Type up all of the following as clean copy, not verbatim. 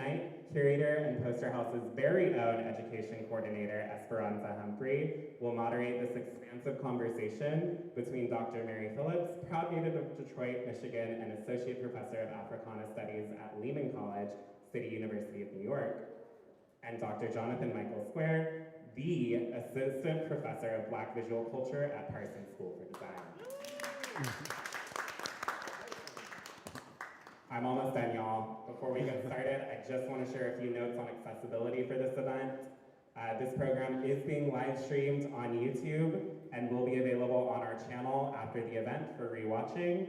tonight, curator and Poster House's very own education coordinator, Esperanza Humphrey, will moderate this expansive conversation between Dr. Mary Phillips, proud native of Detroit, Michigan, and Associate Professor of Africana Studies at Lehman College, City University of New York, and Dr. Jonathan Michael Square, the Assistant Professor of Black Visual Culture at Parsons School of Design. I'm almost done, y'all. Before we get started, I just want to share a few notes on accessibility for this event. This program is being live streamed on YouTube and will be available on our channel after the event for rewatching.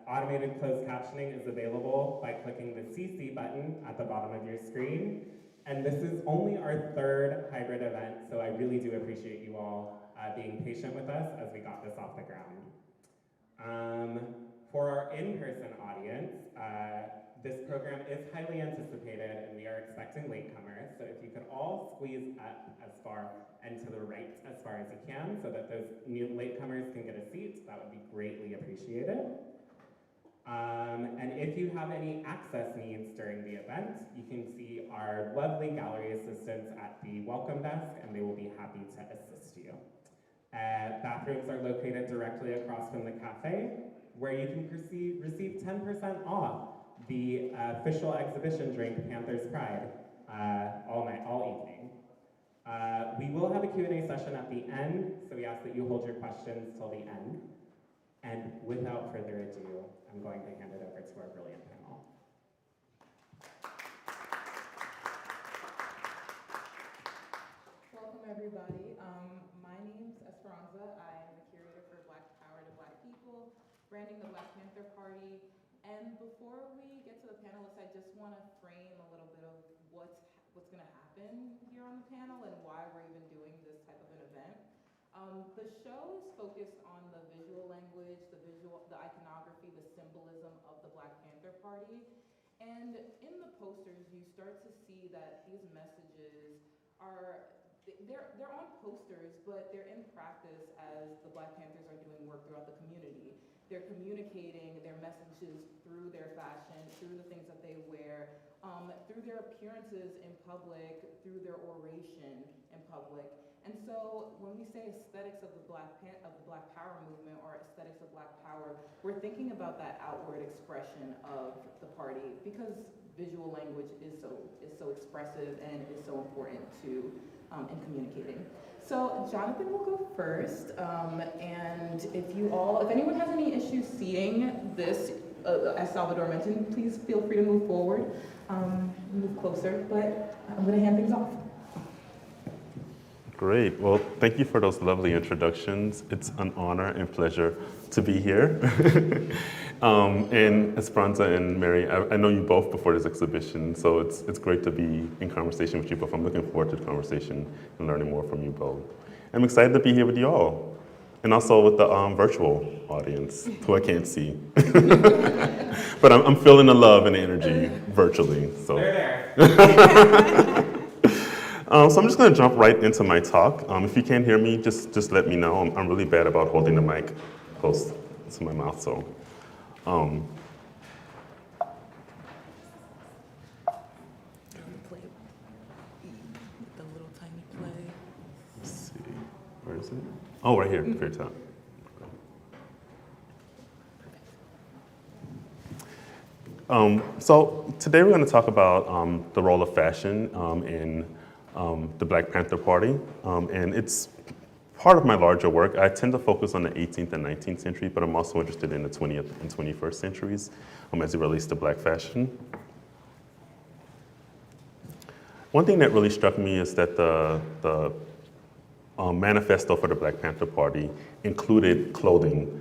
Automated closed captioning is available by clicking the CC button at the bottom of your screen. And this is only our third hybrid event, so I really do appreciate you all being patient with us as we got this off the ground. For our in-person audience, this program is highly anticipated and we are expecting latecomers, so if you could all squeeze up as far and to the right as far as you can so that those new latecomers can get a seat, that would be greatly appreciated. And if you have any access needs during the event, you can see our lovely gallery assistants at the welcome desk and they will be happy to assist you. Bathrooms are located directly across from the cafe, where you can receive 10% off the official exhibition drink, Panther's Pride, all evening. We will have a Q&A session at the end, so we ask that you hold your questions till the end. And without further ado, I'm going to hand it over to our brilliant panel. Welcome, everybody. My name's Esperanza. I am the curator for Black Power to Black People, branding the Black Panther Party. And before we get to the panelists, I just want to frame a little bit of what's going to happen here on the panel and why we're even doing this type of an event. The show is focused on the visual language, the iconography, the symbolism of the Black Panther Party. And in the posters, you start to see that these messages they're on posters, but they're in practice as the Black Panthers are doing work throughout the community. They're communicating their messages through their fashion, through the things that they wear, through their appearances in public, through their oration in public. And so when we say aesthetics of the Black Power movement or aesthetics of Black Power, we're thinking about that outward expression of the party because visual language is so expressive and is so important to in communicating. So Jonathan will go first, and if anyone has any issues seeing this, as Salvador mentioned, please feel free to move forward, move closer, but I'm gonna hand things off. Great. Well, thank you for those lovely introductions. It's an honor and pleasure to be here. And Esperanza and Mary, I know you both before this exhibition, so it's great to be in conversation with you both. I'm looking forward to the conversation and learning more from you both. I'm excited to be here with you all, and also with the virtual audience, who I can't see. But I'm feeling the love and the energy virtually. So. They're there. So I'm just going to jump right into my talk. If you can't hear me, just let me know. I'm really bad about holding the mic close to my mouth. So, Play the little tiny play. let's see, where is it? Oh, right here, very top. So today we're going to talk about the role of fashion in the Black Panther Party, and it's part of my larger work. I tend to focus on the 18th and 19th century, but I'm also interested in the 20th and 21st centuries as it relates to Black fashion. One thing that really struck me is that the manifesto for the Black Panther Party included clothing.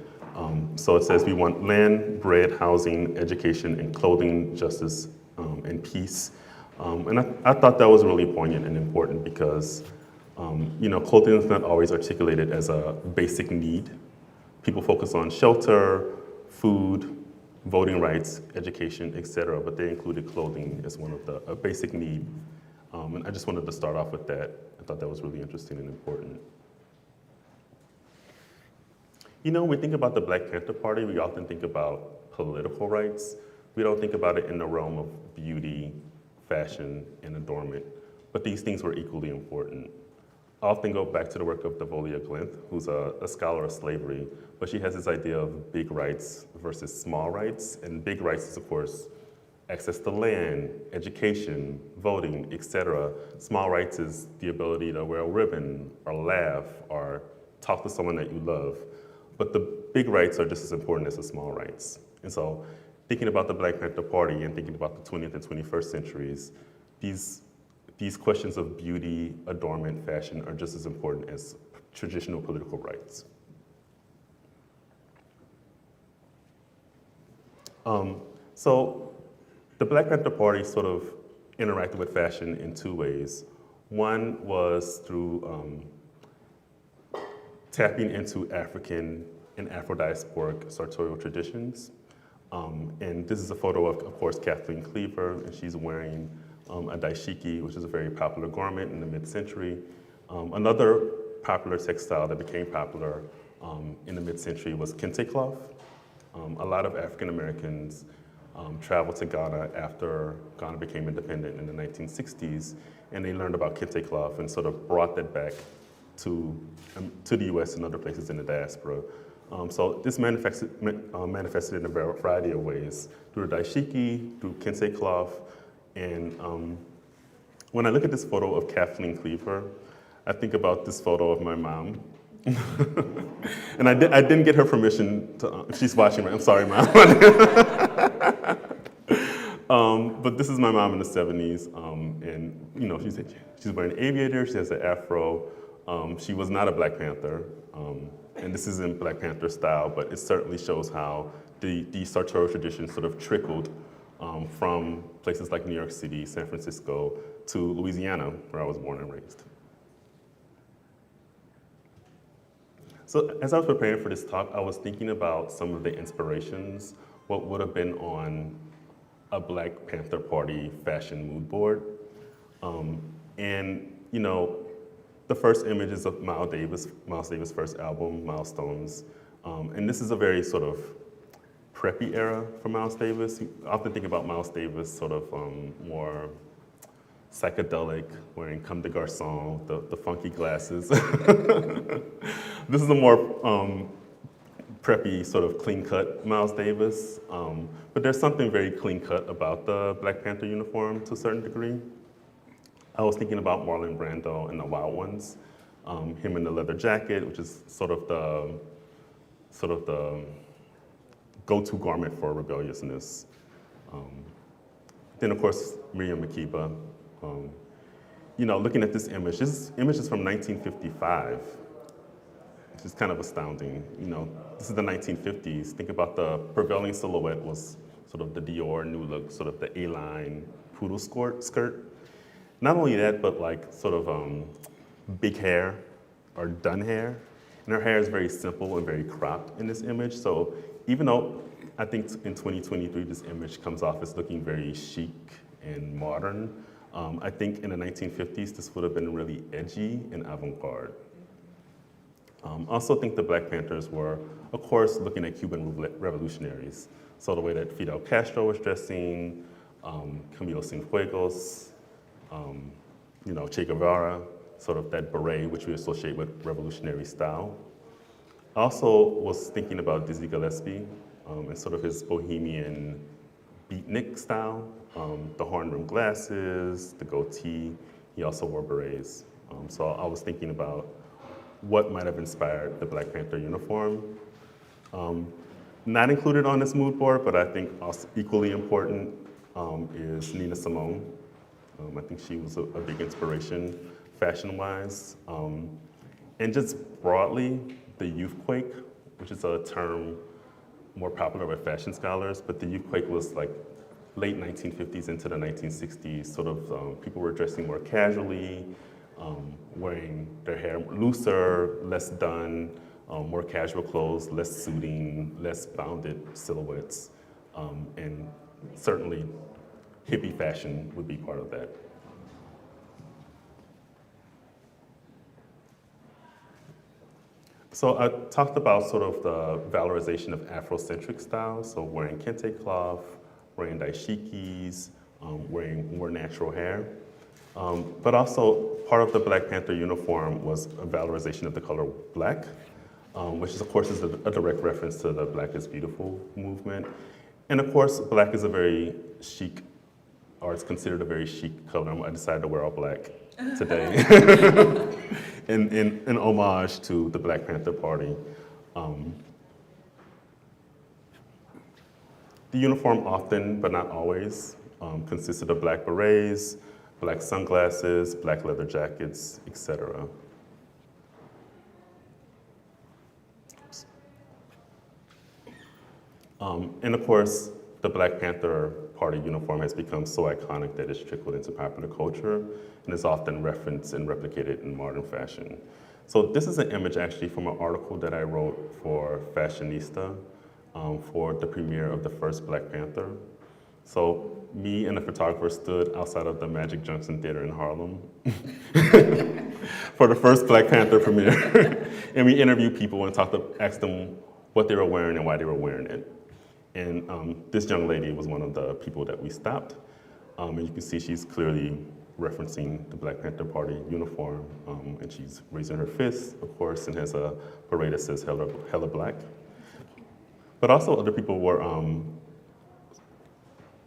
So it says we want land, bread, housing, education, and clothing, justice, and peace. And I thought that was really poignant and important because, clothing is not always articulated as a basic need. People focus on shelter, food, voting rights, education, et cetera, but they included clothing as one of a basic need. And I just wanted to start off with that. I thought that was really interesting and important. When we think about the Black Panther Party, we often think about political rights. We don't think about it in the realm of beauty, fashion, and adornment, but these things were equally important. I often go back to the work of Devolia Glinth, who's a scholar of slavery, but she has this idea of big rights versus small rights, and big rights is, of course, access to land, education, voting, etc. Small rights is the ability to wear a ribbon, or laugh, or talk to someone that you love. But the big rights are just as important as the small rights. And so thinking about the Black Panther Party and thinking about the 20th and 21st centuries, these questions of beauty, adornment, fashion are just as important as traditional political rights. So the Black Panther Party sort of interacted with fashion in two ways. One was through tapping into African and Afro-diasporic sartorial traditions. And this is a photo of course, Kathleen Cleaver, and she's wearing a daishiki, which is a very popular garment in the mid-century. Another popular textile that became popular in the mid-century was kente cloth. A lot of African Americans traveled to Ghana after Ghana became independent in the 1960s, and they learned about kente cloth and sort of brought that back to the US and other places in the diaspora. So this manifested in a variety of ways, through the daishiki, through kente cloth, and when I look at this photo of Kathleen Cleaver, I think about this photo of my mom. And I didn't get her permission to, if she's watching, I'm sorry, Mom. But this is my mom in the 70s, and you know, she's wearing aviators, she has an afro. She was not a Black Panther, and this is in Black Panther style, but it certainly shows how the sartorial tradition sort of trickled from places like New York City, San Francisco, to Louisiana, where I was born and raised. So as I was preparing for this talk, I was thinking about some of the inspirations, what would have been on a Black Panther Party fashion mood board. And you know, the first image is of Miles Davis' first album, Milestones. And this is a very sort of preppy era for Miles Davis. I often think about Miles Davis sort of more psychedelic, wearing comme des garçons, the funky glasses. This is a more preppy, sort of clean-cut Miles Davis. But there's something very clean-cut about the Black Panther uniform to a certain degree. I was thinking about Marlon Brando and the Wild Ones, him in the leather jacket, which is sort of the go-to garment for rebelliousness. Then of course, Miriam Makeba. You know, looking at this image is from 1955, which is kind of astounding. You know, this is the 1950s. Think about the prevailing silhouette was sort of the Dior new look, sort of the A-line poodle skirt. Not only that, but like sort of big hair or done hair. And her hair is very simple and very cropped in this image. So even though I think in 2023, this image comes off as looking very chic and modern, I think in the 1950s, this would have been really edgy and avant-garde. I also think the Black Panthers were, of course, looking at Cuban revolutionaries. So the way that Fidel Castro was dressing, Camilo Cienfuegos, you know, Che Guevara, sort of that beret, which we associate with revolutionary style. I also was thinking about Dizzy Gillespie and sort of his bohemian beatnik style, the horn-rimmed glasses, the goatee. He also wore berets. So I was thinking about what might have inspired the Black Panther uniform. Not included on this mood board, but I think also equally important is Nina Simone. I think she was a big inspiration fashion-wise. And just broadly, the youthquake, which is a term more popular with fashion scholars, but the youthquake was like late 1950s into the 1960s, sort of people were dressing more casually, wearing their hair looser, less done, more casual clothes, less suiting, less bounded silhouettes, and certainly hippie fashion would be part of that. So I talked about sort of the valorization of Afrocentric styles, so wearing kente cloth, wearing daishikis, wearing more natural hair. But also, part of the Black Panther uniform was a valorization of the color black, which is, of course, is a direct reference to the Black is Beautiful movement. And of course, black is a very chic, or it's considered a very chic color. I decided to wear all black today in homage to the Black Panther Party. The uniform often, but not always, consisted of black berets, black sunglasses, black leather jackets, etc. And of course, the Black Panther Party uniform has become so iconic that it's trickled into popular culture and is often referenced and replicated in modern fashion. So this is an image actually from an article that I wrote for Fashionista for the premiere of the first Black Panther. So me and the photographer stood outside of the Magic Johnson Theater in Harlem for the first Black Panther premiere. And we interviewed people and asked them what they were wearing and why they were wearing it. And this young lady was one of the people that we stopped. And you can see she's clearly referencing the Black Panther Party uniform. And she's raising her fist, of course, and has a beret that says hella black. But also other people were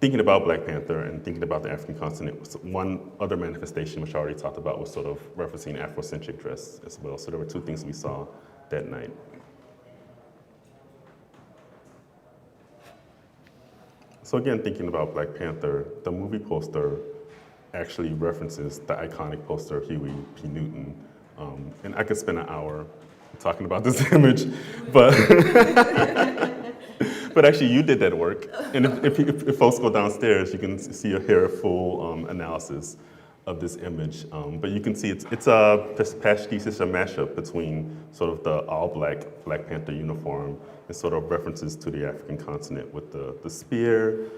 thinking about Black Panther and thinking about the African continent. One other manifestation, which I already talked about, was sort of referencing Afrocentric dress as well. So there were two things we saw that night. So again, thinking about Black Panther, the movie poster actually references the iconic poster Huey P. Newton. And I could spend an hour talking about this image, but but actually you did that work. And if folks go downstairs, you can hear a full analysis of this image. But you can see it's a pastiche, it's a mashup between sort of the all-black Black Panther uniform and sort of references to the African continent with the spear,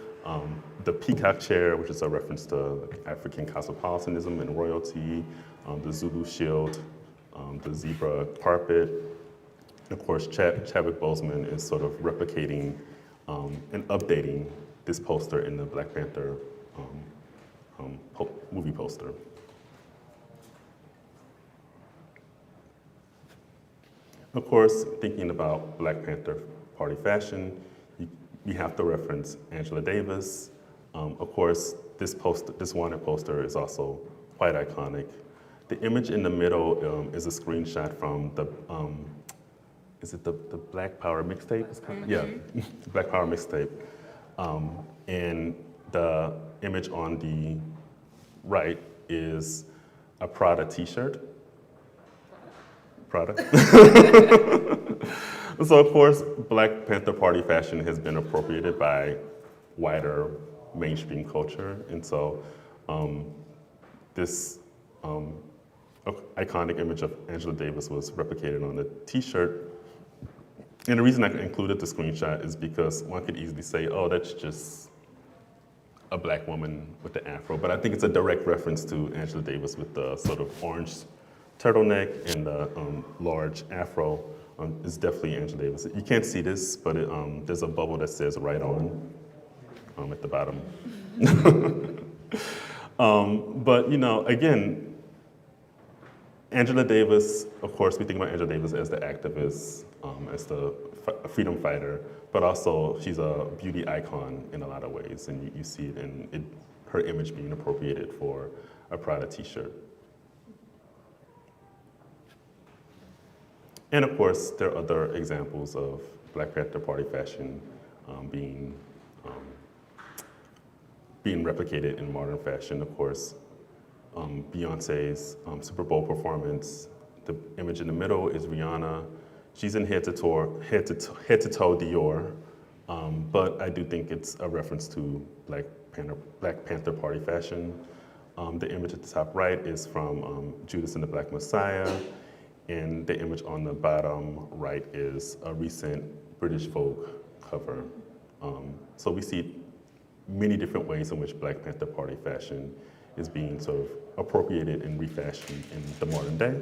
the peacock chair, which is a reference to African cosmopolitanism and royalty, the Zulu shield, the zebra carpet. And of course, Chadwick Boseman is sort of replicating and updating this poster in the Black Panther movie poster. Of course, thinking about Black Panther Party fashion, you have to reference Angela Davis. Of course, this wanted poster is also quite iconic. The image in the middle is a screenshot from the, is it the Black Power mixtape? Yeah, Black Power mixtape. And the image on the right is a Prada t-shirt. Prada. So of course, Black Panther Party fashion has been appropriated by wider mainstream culture. And so this iconic image of Angela Davis was replicated on the t-shirt. And the reason I included the screenshot is because one could easily say, oh, that's just a black woman with the afro. But I think it's a direct reference to Angela Davis with the sort of orange turtleneck and the large afro. It's definitely Angela Davis. You can't see this, but there's a bubble that says right on at the bottom. But you know, again, Angela Davis, of course, we think about Angela Davis as the activist, as the freedom fighter, but also she's a beauty icon in a lot of ways, and you see it in her image being appropriated for a Prada t-shirt. And of course, there are other examples of Black Panther Party fashion being replicated in modern fashion. Of course, Beyonce's Super Bowl performance. The image in the middle is Rihanna. She's in head to toe Dior, but I do think it's a reference to Black Panther Party fashion. The image at the top right is from Judas and the Black Messiah, and the image on the bottom right is a recent British Vogue cover. So we see many different ways in which Black Panther Party fashion is being sort of appropriated and refashioned in the modern day.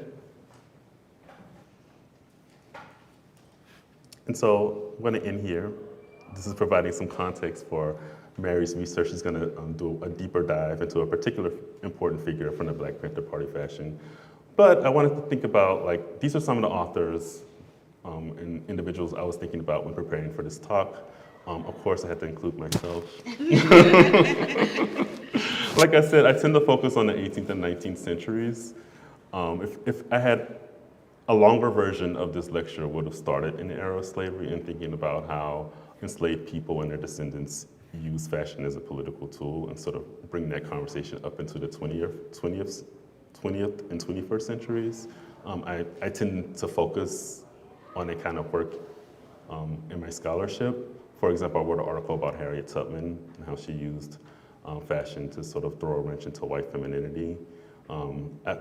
And so I'm going to end here. This is providing some context for Mary's research is going to do a deeper dive into a particular important figure from the Black Panther Party fashion. But I wanted to think about, like, these are some of the authors and individuals I was thinking about when preparing for this talk. Of course, I had to include myself. Like I said, I tend to focus on the 18th and 19th centuries. If I had a longer version of this lecture would have started in the era of slavery and thinking about how enslaved people and their descendants use fashion as a political tool and sort of bring that conversation up into the 20th and 21st centuries. I tend to focus on that kind of work in my scholarship. For example, I wrote an article about Harriet Tubman and how she used fashion to sort of throw a wrench into white femininity.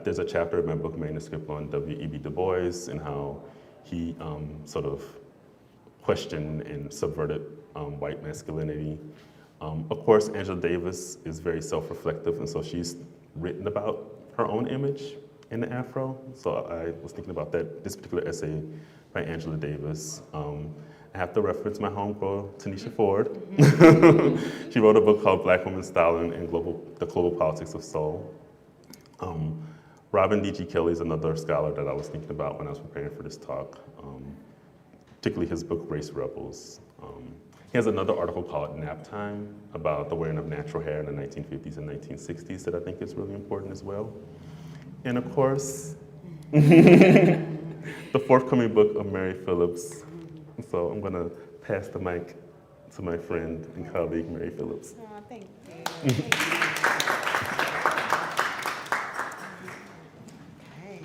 There's a chapter in my book manuscript on W.E.B. Du Bois and how he sort of questioned and subverted white masculinity. Of course, Angela Davis is very self-reflective, and so she's written about her own image in the Afro. So I was thinking about this particular essay by Angela Davis. I have to reference my homegirl, Tanisha Ford. She wrote a book called Black Women's Style and the Global Politics of Soul. Robin D.G. Kelly is another scholar that I was thinking about when I was preparing for this talk, particularly his book, Race Rebels. He has another article called Nap Time about the wearing of natural hair in the 1950s and 1960s that I think is really important as well. And of course, the forthcoming book of Mary Phillips. So I'm gonna pass the mic to my friend and colleague, Mary Phillips. Oh, thank you. Okay.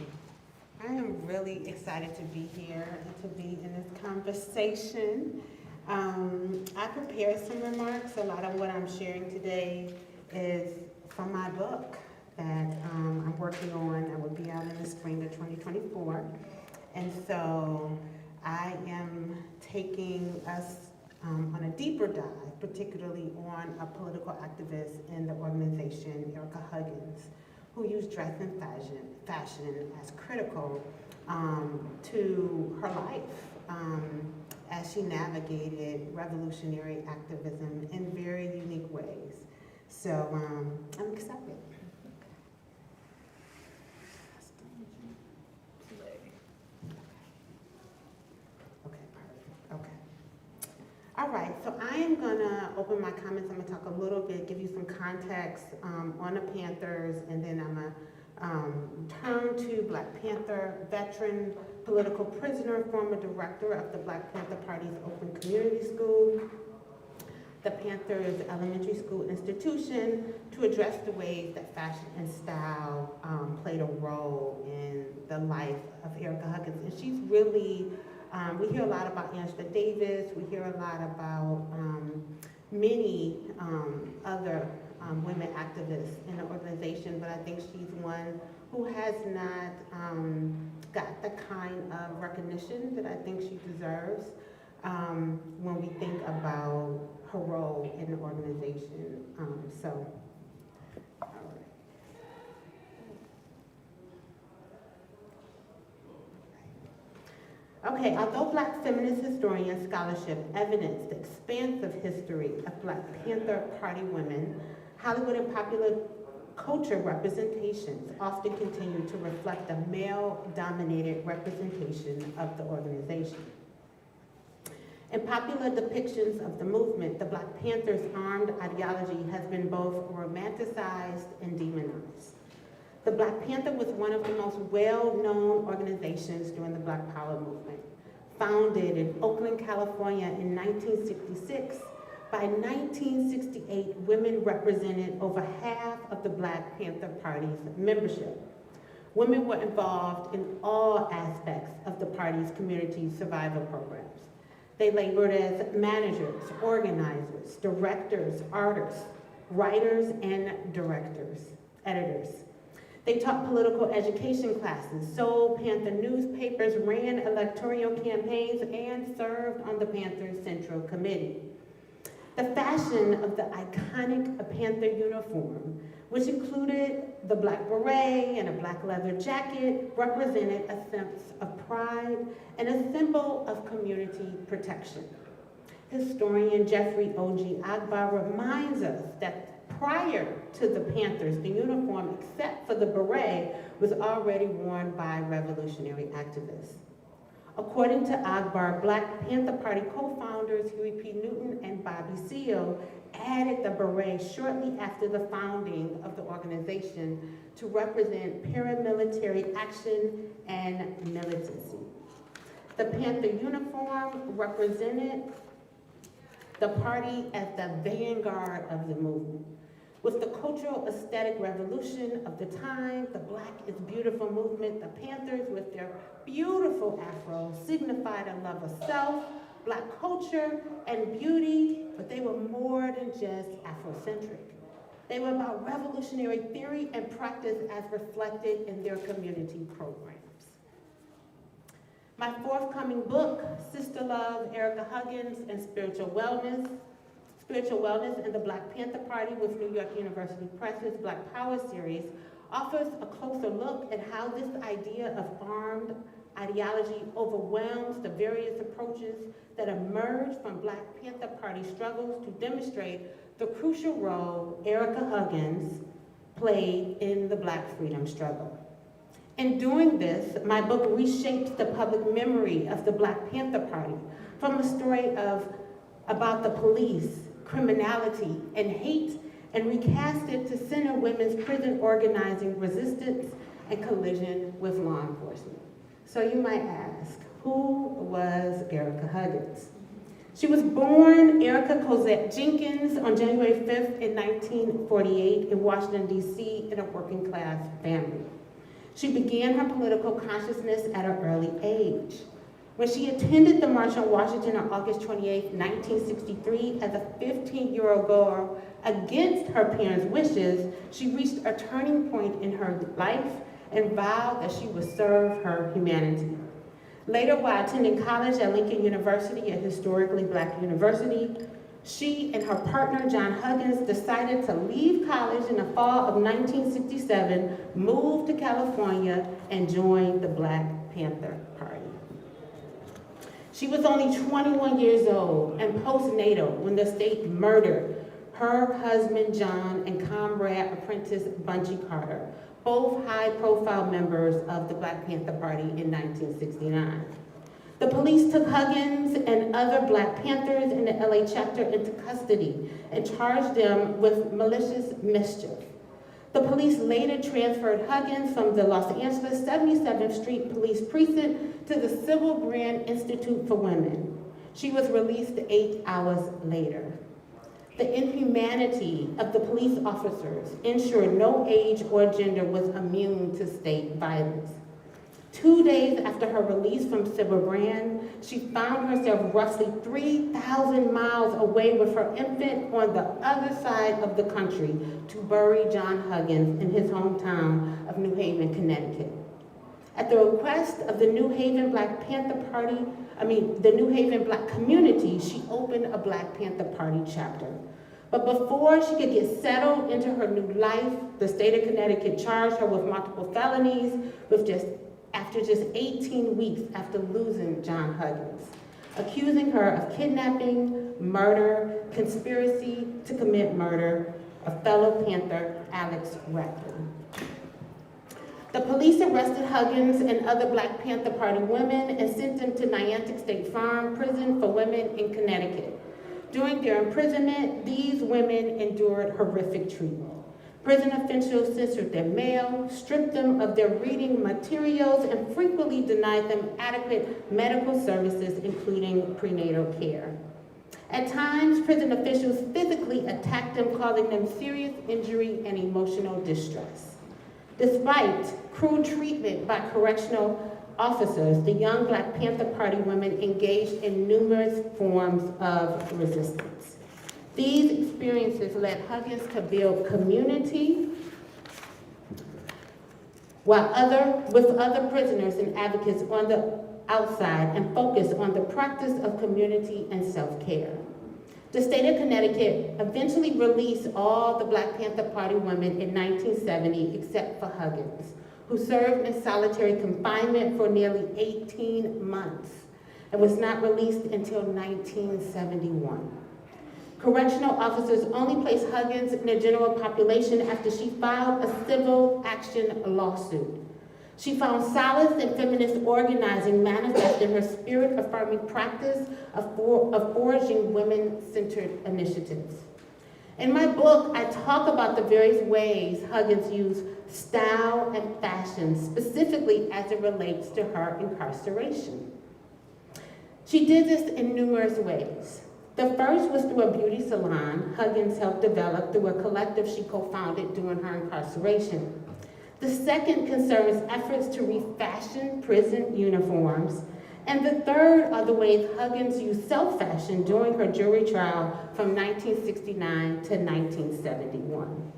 I am really excited to be here and to be in this conversation. I prepared some remarks. A lot of what I'm sharing today is from my book that I'm working on that will be out in the spring of 2024. And so I am taking us on a deeper dive, particularly on a political activist in the organization, Erica Huggins, who used dress and fashion as critical to her life as she navigated revolutionary activism in very unique ways. So I'm excited. All right, so I am gonna open my comments. I'm gonna talk a little bit, give you some context on the Panthers, and then I'm gonna turn to Black Panther, veteran, political prisoner, former director of the Black Panther Party's Open Community School, the Panthers Elementary School institution, to address the ways that fashion and style played a role in the life of Erica Huggins. And she's really, we hear a lot about Angela Davis, we hear a lot about many other women activists in the organization, but I think she's one who has not got the kind of recognition that I think she deserves when we think about her role in the organization. All right. Okay, although Black feminist historian scholarship evidenced the expansive history of Black Panther Party women, Hollywood and popular culture representations often continue to reflect a male-dominated representation of the organization. In popular depictions of the movement, the Black Panthers' armed ideology has been both romanticized and demonized. The Black Panther was one of the most well-known organizations during the Black Power movement. Founded in Oakland, California in 1966, by 1968, women represented over half of the Black Panther Party's membership. Women were involved in all aspects of the party's community survival programs. They labored as managers, organizers, directors, artists, writers, and editors. They taught political education classes, sold Panther newspapers, ran electoral campaigns, and served on the Panthers Central Committee. The fashion of the iconic Panther uniform, which included the black beret and a black leather jacket, represented a sense of pride and a symbol of community protection. Historian Jeffrey O.G. Agbar reminds us that prior to the Panthers, the uniform, except for the beret, was already worn by revolutionary activists. According to Agbar, Black Panther Party co-founders Huey P. Newton and Bobby Seale added the beret shortly after the founding of the organization to represent paramilitary action and militancy. The Panther uniform represented the party as the vanguard of the movement. With the cultural aesthetic revolution of the time, the Black is Beautiful movement, the Panthers with their beautiful afros signified a love of self, Black culture, and beauty, but they were more than just Afrocentric. They were about revolutionary theory and practice as reflected in their community programs. My forthcoming book, Sister Love, Erica Huggins, and Spiritual Wellness and the Black Panther Party with New York University Press's Black Power series, offers a closer look at how this idea of armed ideology overwhelms the various approaches that emerge from Black Panther Party struggles to demonstrate the crucial role Erica Huggins played in the Black freedom struggle. In doing this, my book reshaped the public memory of the Black Panther Party from a story about the police, criminality, and hate, and recast it to center women's prison organizing, resistance, and collision with law enforcement. So you might ask, who was Erica Huggins? She was born Erica Cosette Jenkins on January 5th in 1948 in Washington, D.C. in a working class family. She began her political consciousness at an early age. When she attended the March on Washington on August 28, 1963, as a 15-year-old girl against her parents' wishes, she reached a turning point in her life and vowed that she would serve her humanity. Later, while attending college at Lincoln University, a historically Black university, she and her partner, John Huggins, decided to leave college in the fall of 1967, move to California, and join the Black Panther Party. She was only 21 years old and postnatal when the state murdered her husband, John, and comrade apprentice, Bunchy Carter, both high-profile members of the Black Panther Party in 1969. The police took Huggins and other Black Panthers in the LA chapter into custody and charged them with malicious mischief. The police later transferred Huggins from the Los Angeles 77th Street Police Precinct to the Civil Brand Institute for Women. She was released 8 hours later. The inhumanity of the police officers ensured no age or gender was immune to state violence. 2 days after her release from Civil Brand, she found herself roughly 3,000 miles away with her infant on the other side of the country to bury John Huggins in his hometown of New Haven, Connecticut. At the request of the New Haven Black Panther Party, the New Haven Black community, she opened a Black Panther Party chapter. But before she could get settled into her new life, the state of Connecticut charged her with multiple felonies after just 18 weeks after losing John Huggins, accusing her of kidnapping, murder, conspiracy to commit murder of fellow Panther Alex Rackton. The police arrested Huggins and other Black Panther Party women and sent them to Niantic State Farm Prison for Women in Connecticut. During their imprisonment, these women endured horrific treatment. Prison officials censored their mail, stripped them of their reading materials, and frequently denied them adequate medical services, including prenatal care. At times, prison officials physically attacked them, causing them serious injury and emotional distress. Despite cruel treatment by correctional officers, the young Black Panther Party women engaged in numerous forms of resistance. These experiences led Huggins to build community with other prisoners and advocates on the outside and focus on the practice of community and self-care. The state of Connecticut eventually released all the Black Panther Party women in 1970 except for Huggins, who served in solitary confinement for nearly 18 months. and was not released until 1971. Correctional officers only placed Huggins in the general population after she filed a civil action lawsuit. She found solace in feminist organizing manifest in her spirit-affirming practice of forging women-centered initiatives. In my book, I talk about the various ways Huggins used style and fashion, specifically as it relates to her incarceration. She did this in numerous ways. The first was through a beauty salon Huggins helped develop through a collective she co-founded during her incarceration. The second concerns efforts to refashion prison uniforms. And the third are the ways Huggins used self-fashion during her jury trial from 1969 to 1971.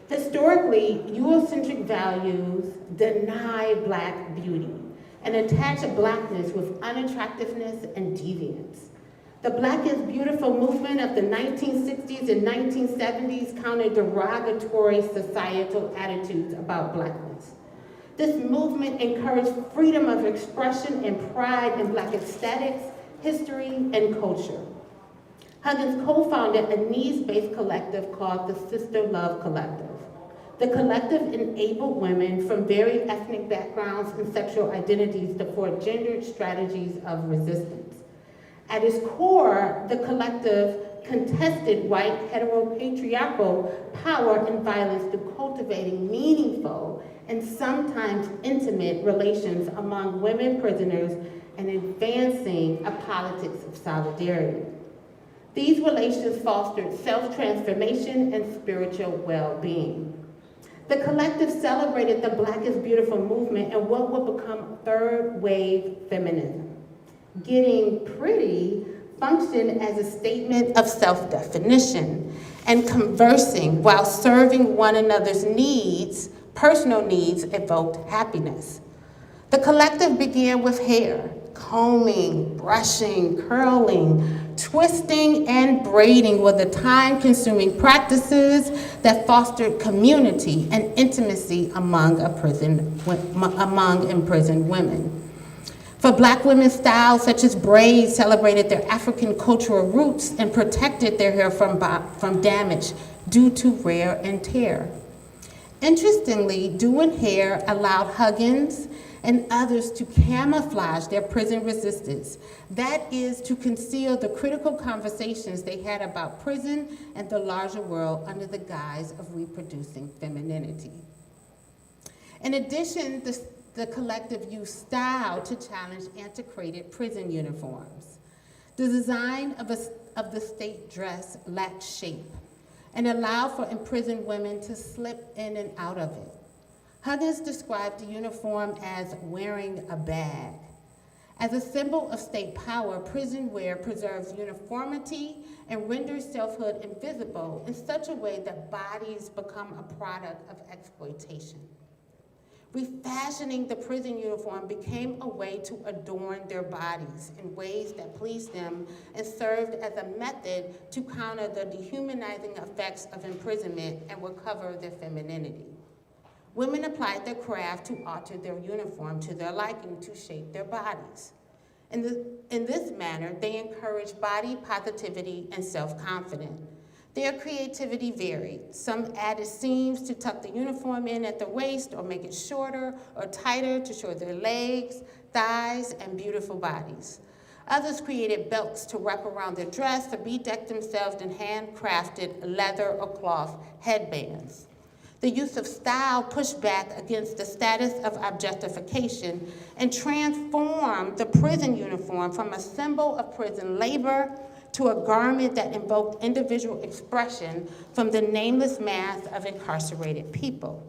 Historically, Eurocentric values deny Black beauty and attach Blackness with unattractiveness and deviance. The Black is Beautiful movement of the 1960s and 1970s countered derogatory societal attitudes about Blackness. This movement encouraged freedom of expression and pride in Black aesthetics, history, and culture. Huggins co-founded a needs-based collective called the Sister Love Collective. The collective enabled women from varied ethnic backgrounds and sexual identities to forge gendered strategies of resistance. At its core, the collective contested white heteropatriarchal power and violence through cultivating meaningful and sometimes intimate relations among women prisoners and advancing a politics of solidarity. These relations fostered self-transformation and spiritual well-being. The collective celebrated the Black is Beautiful movement and what would become third-wave feminism. Getting pretty functioned as a statement of self-definition, and conversing while serving one another's needs, personal needs, evoked happiness. The collective began with hair, combing, brushing, curling, twisting, and braiding were the time-consuming practices that fostered community and intimacy among imprisoned women. For Black women, styles such as braids celebrated their African cultural roots and protected their hair from damage due to wear and tear. Interestingly, doing hair allowed Huggins and others to camouflage their prison resistance. That is, to conceal the critical conversations they had about prison and the larger world under the guise of reproducing femininity. In addition, the collective used style to challenge antiquated prison uniforms. The design of the state dress lacked shape and allowed for imprisoned women to slip in and out of it. Huggins described the uniform as wearing a bag. As a symbol of state power, prison wear preserves uniformity and renders selfhood invisible in such a way that bodies become a product of exploitation. Refashioning the prison uniform became a way to adorn their bodies in ways that pleased them and served as a method to counter the dehumanizing effects of imprisonment and recover their femininity. Women applied their craft to alter their uniform to their liking to shape their bodies. In this manner, they encouraged body positivity and self-confidence. Their creativity varied. Some added seams to tuck the uniform in at the waist or make it shorter or tighter to show their legs, thighs, and beautiful bodies. Others created belts to wrap around their dress or bedecked themselves in handcrafted leather or cloth headbands. The use of style pushed back against the status of objectification and transformed the prison uniform from a symbol of prison labor to a garment that invoked individual expression from the nameless mass of incarcerated people.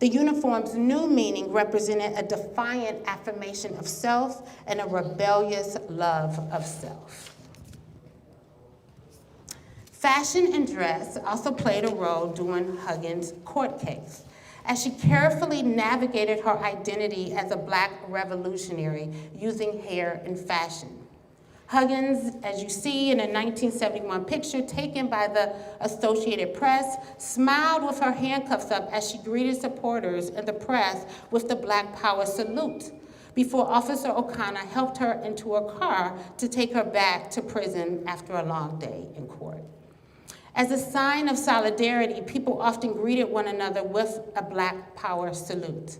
The uniform's new meaning represented a defiant affirmation of self and a rebellious love of self. Fashion and dress also played a role during Huggins' court case, as she carefully navigated her identity as a Black revolutionary using hair and fashion. Huggins, as you see in a 1971 picture taken by the Associated Press, smiled with her handcuffs up as she greeted supporters and the press with the Black Power salute. before Officer O'Connor helped her into a car to take her back to prison after a long day in court. As a sign of solidarity, people often greeted one another with a Black Power salute.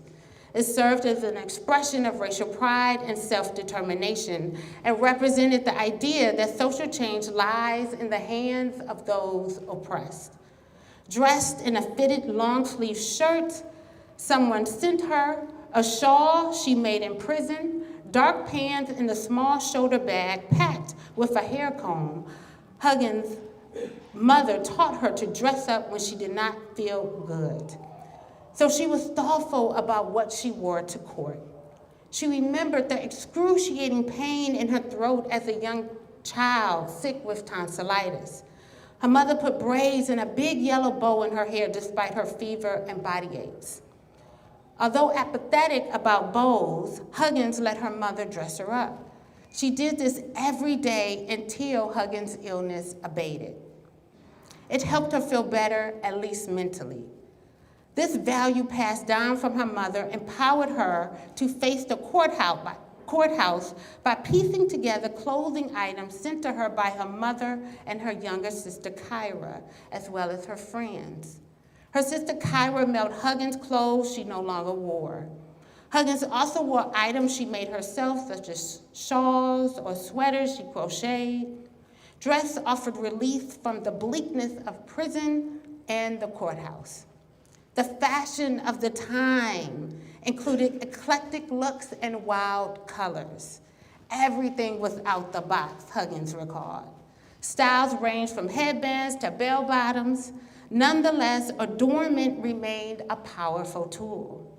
It served as an expression of racial pride and self-determination and represented the idea that social change lies in the hands of those oppressed. Dressed in a fitted long-sleeve shirt, someone sent her a shawl she made in prison, dark pants, and a small shoulder bag packed with a hair comb. Huggins' mother taught her to dress up when she did not feel good. So she was thoughtful about what she wore to court. She remembered the excruciating pain in her throat as a young child sick with tonsillitis. Her mother put braids and a big yellow bow in her hair despite her fever and body aches. Although apathetic about bows, Huggins let her mother dress her up. She did this every day until Huggins' illness abated. It helped her feel better, at least mentally. This value passed down from her mother empowered her to face the courthouse by piecing together clothing items sent to her by her mother and her younger sister, Kyra, as well as her friends. Her sister, Kyra, mailed Huggins clothes she no longer wore. Huggins also wore items she made herself, such as shawls or sweaters she crocheted. Dress offered relief from the bleakness of prison and the courthouse. The fashion of the time included eclectic looks and wild colors. Everything was out the box, Huggins recalled. Styles ranged from headbands to bell-bottoms. Nonetheless, adornment remained a powerful tool.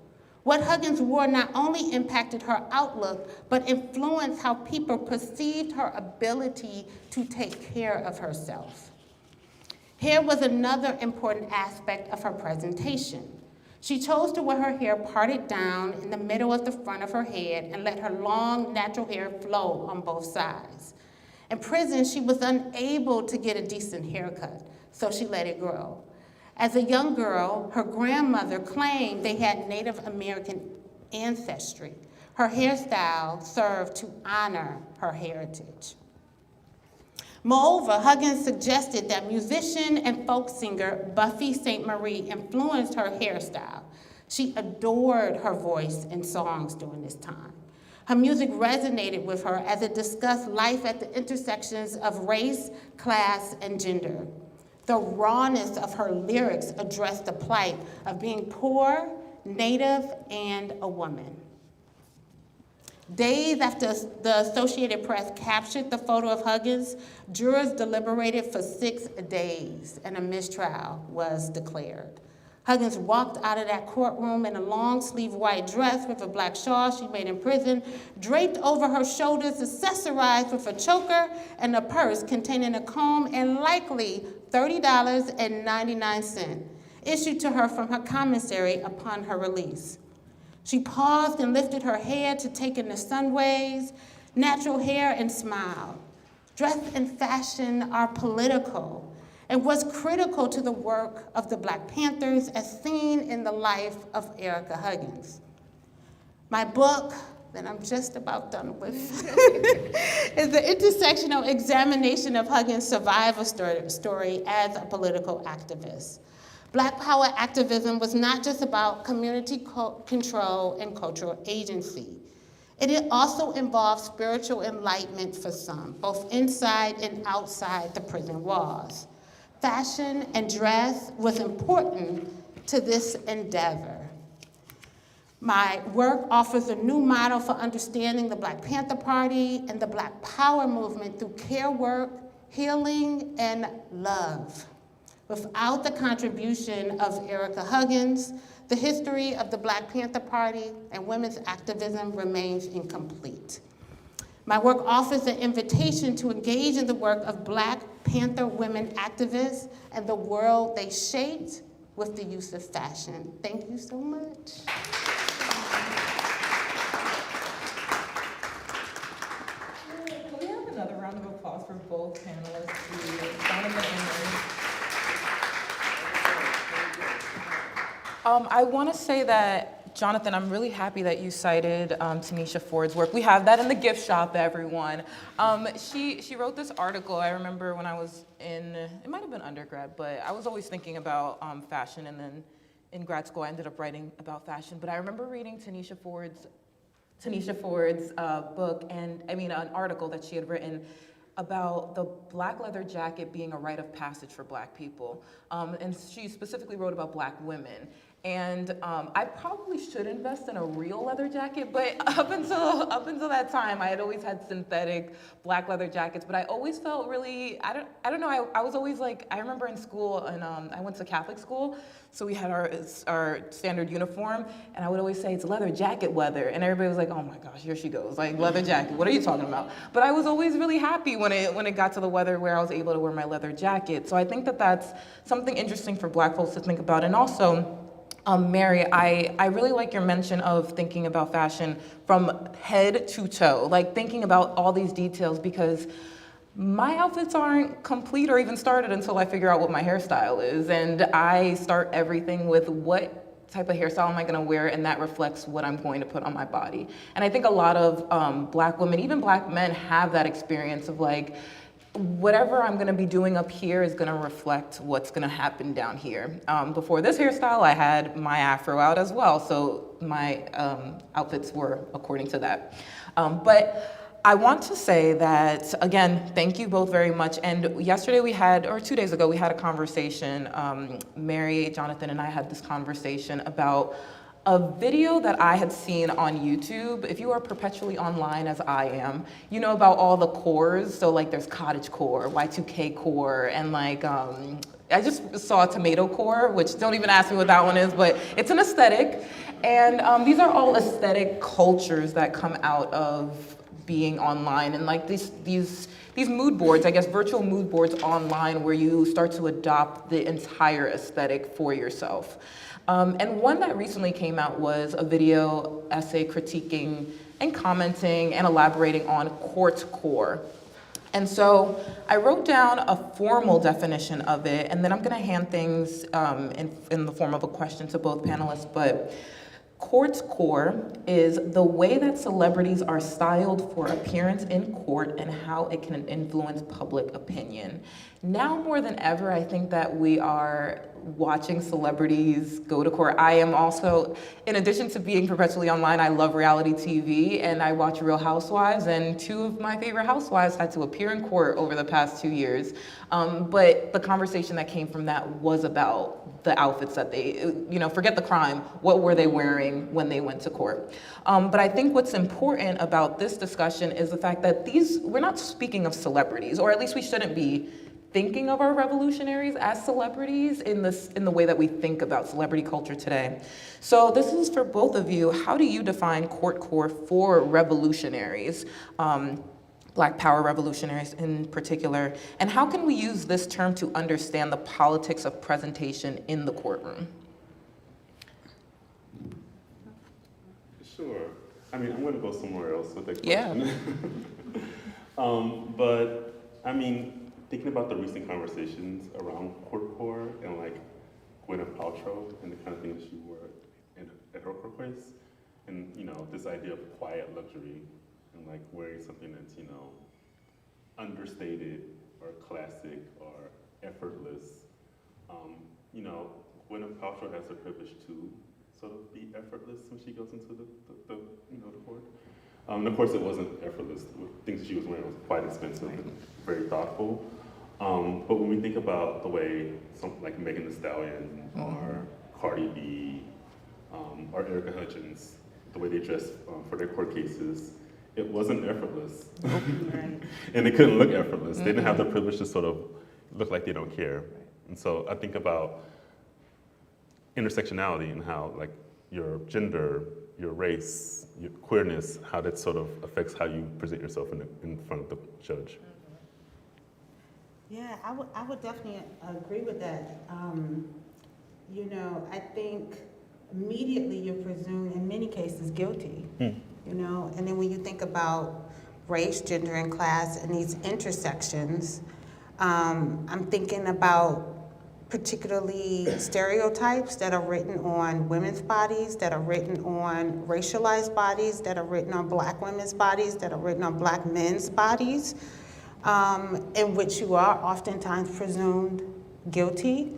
What Huggins wore not only impacted her outlook, but influenced how people perceived her ability to take care of herself. Hair was another important aspect of her presentation. She chose to wear her hair parted down in the middle of the front of her head and let her long, natural hair flow on both sides. In prison, she was unable to get a decent haircut, so she let it grow. As a young girl, her grandmother claimed they had Native American ancestry. Her hairstyle served to honor her heritage. Moreover, Huggins suggested that musician and folk singer Buffy St. Marie influenced her hairstyle. She adored her voice in songs during this time. Her music resonated with her as it discussed life at the intersections of race, class, and gender. The rawness of her lyrics addressed the plight of being poor, Native, and a woman. Days after the Associated Press captured the photo of Huggins, jurors deliberated for 6 days and a mistrial was declared. Huggins walked out of that courtroom in a long-sleeve white dress with a black shawl she made in prison, draped over her shoulders, accessorized with a choker and a purse containing a comb and likely $30.99 issued to her from her commissary upon her release. She paused and lifted her head to take in the sun rays, natural hair, and smiled. Dress and fashion are political and was critical to the work of the Black Panthers as seen in the life of Erica Huggins. My book, that I'm just about done with, is the intersectional examination of Huggins' survival story as a political activist. Black Power activism was not just about community control and cultural agency. It also involved spiritual enlightenment for some, both inside and outside the prison walls. Fashion and dress was important to this endeavor. My work offers a new model for understanding the Black Panther Party and the Black Power movement through care work, healing, and love. Without the contribution of Erica Huggins, the history of the Black Panther Party and women's activism remains incomplete. My work offers an invitation to engage in the work of Black Panther women activists and the world they shaped with the use of fashion. Thank you so much. Can we have another round of applause for both panelists, please? Donovan and Marie. I want to say that Jonathan, I'm really happy that you cited Tanisha Ford's work. We have that in the gift shop, everyone. She wrote this article. I remember when I was it might have been undergrad, but I was always thinking about fashion, and then in grad school I ended up writing about fashion. But I remember reading Tanisha Ford's book, and an article that she had written about the black leather jacket being a rite of passage for Black people. And she specifically wrote about Black women. And I probably should invest in a real leather jacket, but up until that time, I had always had synthetic black leather jackets. But I always felt really, I don't know. I was always like, I remember in school, and I went to Catholic school, so we had our standard uniform, and I would always say it's leather jacket weather, and everybody was like, oh my gosh, here she goes, like leather jacket. What are you talking about? But I was always really happy when it got to the weather where I was able to wear my leather jacket. So I think that that's something interesting for Black folks to think about, and also. Mary, I really like your mention of thinking about fashion from head to toe, like thinking about all these details, because my outfits aren't complete or even started until I figure out what my hairstyle is. And I start everything with what type of hairstyle am I gonna wear, and that reflects what I'm going to put on my body. And I think a lot of Black women, even Black men, have that experience of like, whatever I'm gonna be doing up here is gonna reflect what's gonna happen down here. Before this hairstyle, I had my afro out as well, so my outfits were according to that. But I want to say that, again, thank you both very much. And yesterday we had, or 2 days ago, we had a conversation, Mary, Jonathan, and I had this conversation about a video that I had seen on YouTube. If you are perpetually online as I am, you know about all the cores. So like there's cottage core, Y2K core, and like, I just saw tomato core, which don't even ask me what that one is, but it's an aesthetic. And these are all aesthetic cultures that come out of being online, and like these mood boards, I guess virtual mood boards online, where you start to adopt the entire aesthetic for yourself. And one that recently came out was a video essay critiquing and commenting and elaborating on court core. And so I wrote down a formal definition of it, and then I'm gonna hand things in the form of a question to both panelists. But court core is the way that celebrities are styled for appearance in court and how it can influence public opinion. Now more than ever, I think that we are watching celebrities go to court. I am also, in addition to being perpetually online, I love reality TV, and I watch Real Housewives, and 2 of my favorite housewives had to appear in court over the past 2 years. But the conversation that came from that was about the outfits that they, forget the crime, what were they wearing when they went to court? But I think what's important about this discussion is the fact that we're not speaking of celebrities, or at least we shouldn't be thinking of our revolutionaries as celebrities in the way that we think about celebrity culture today. So this is for both of you. How do you define court core for revolutionaries, Black Power revolutionaries in particular, and how can we use this term to understand the politics of presentation in the courtroom? Sure. I'm going to go somewhere else with that Yeah. question. Thinking about the recent conversations around court core and like Gwyneth Paltrow and the kind of things she wore at her workplace, and this idea of quiet luxury and like wearing something that's understated or classic or effortless. Gwyneth Paltrow has the privilege to sort of be effortless when she goes into the court. Of course, it wasn't effortless. The things she was wearing was quite expensive and very thoughtful. But when we think about the way something like Megan Thee Stallion or Cardi B or Erica Hutchins, the way they dressed for their court cases, it wasn't effortless. And they couldn't look effortless. They didn't have the privilege to sort of look like they don't care. And so I think about intersectionality and how like your gender, your race, your queerness, how that sort of affects how you present yourself in front of the judge. Yeah, I would definitely agree with that. I think immediately you're presumed, in many cases, guilty. And then when you think about race, gender, and class and these intersections, I'm thinking about particularly stereotypes that are written on women's bodies, that are written on racialized bodies, that are written on Black women's bodies, that are written on Black men's bodies, in which you are oftentimes presumed guilty.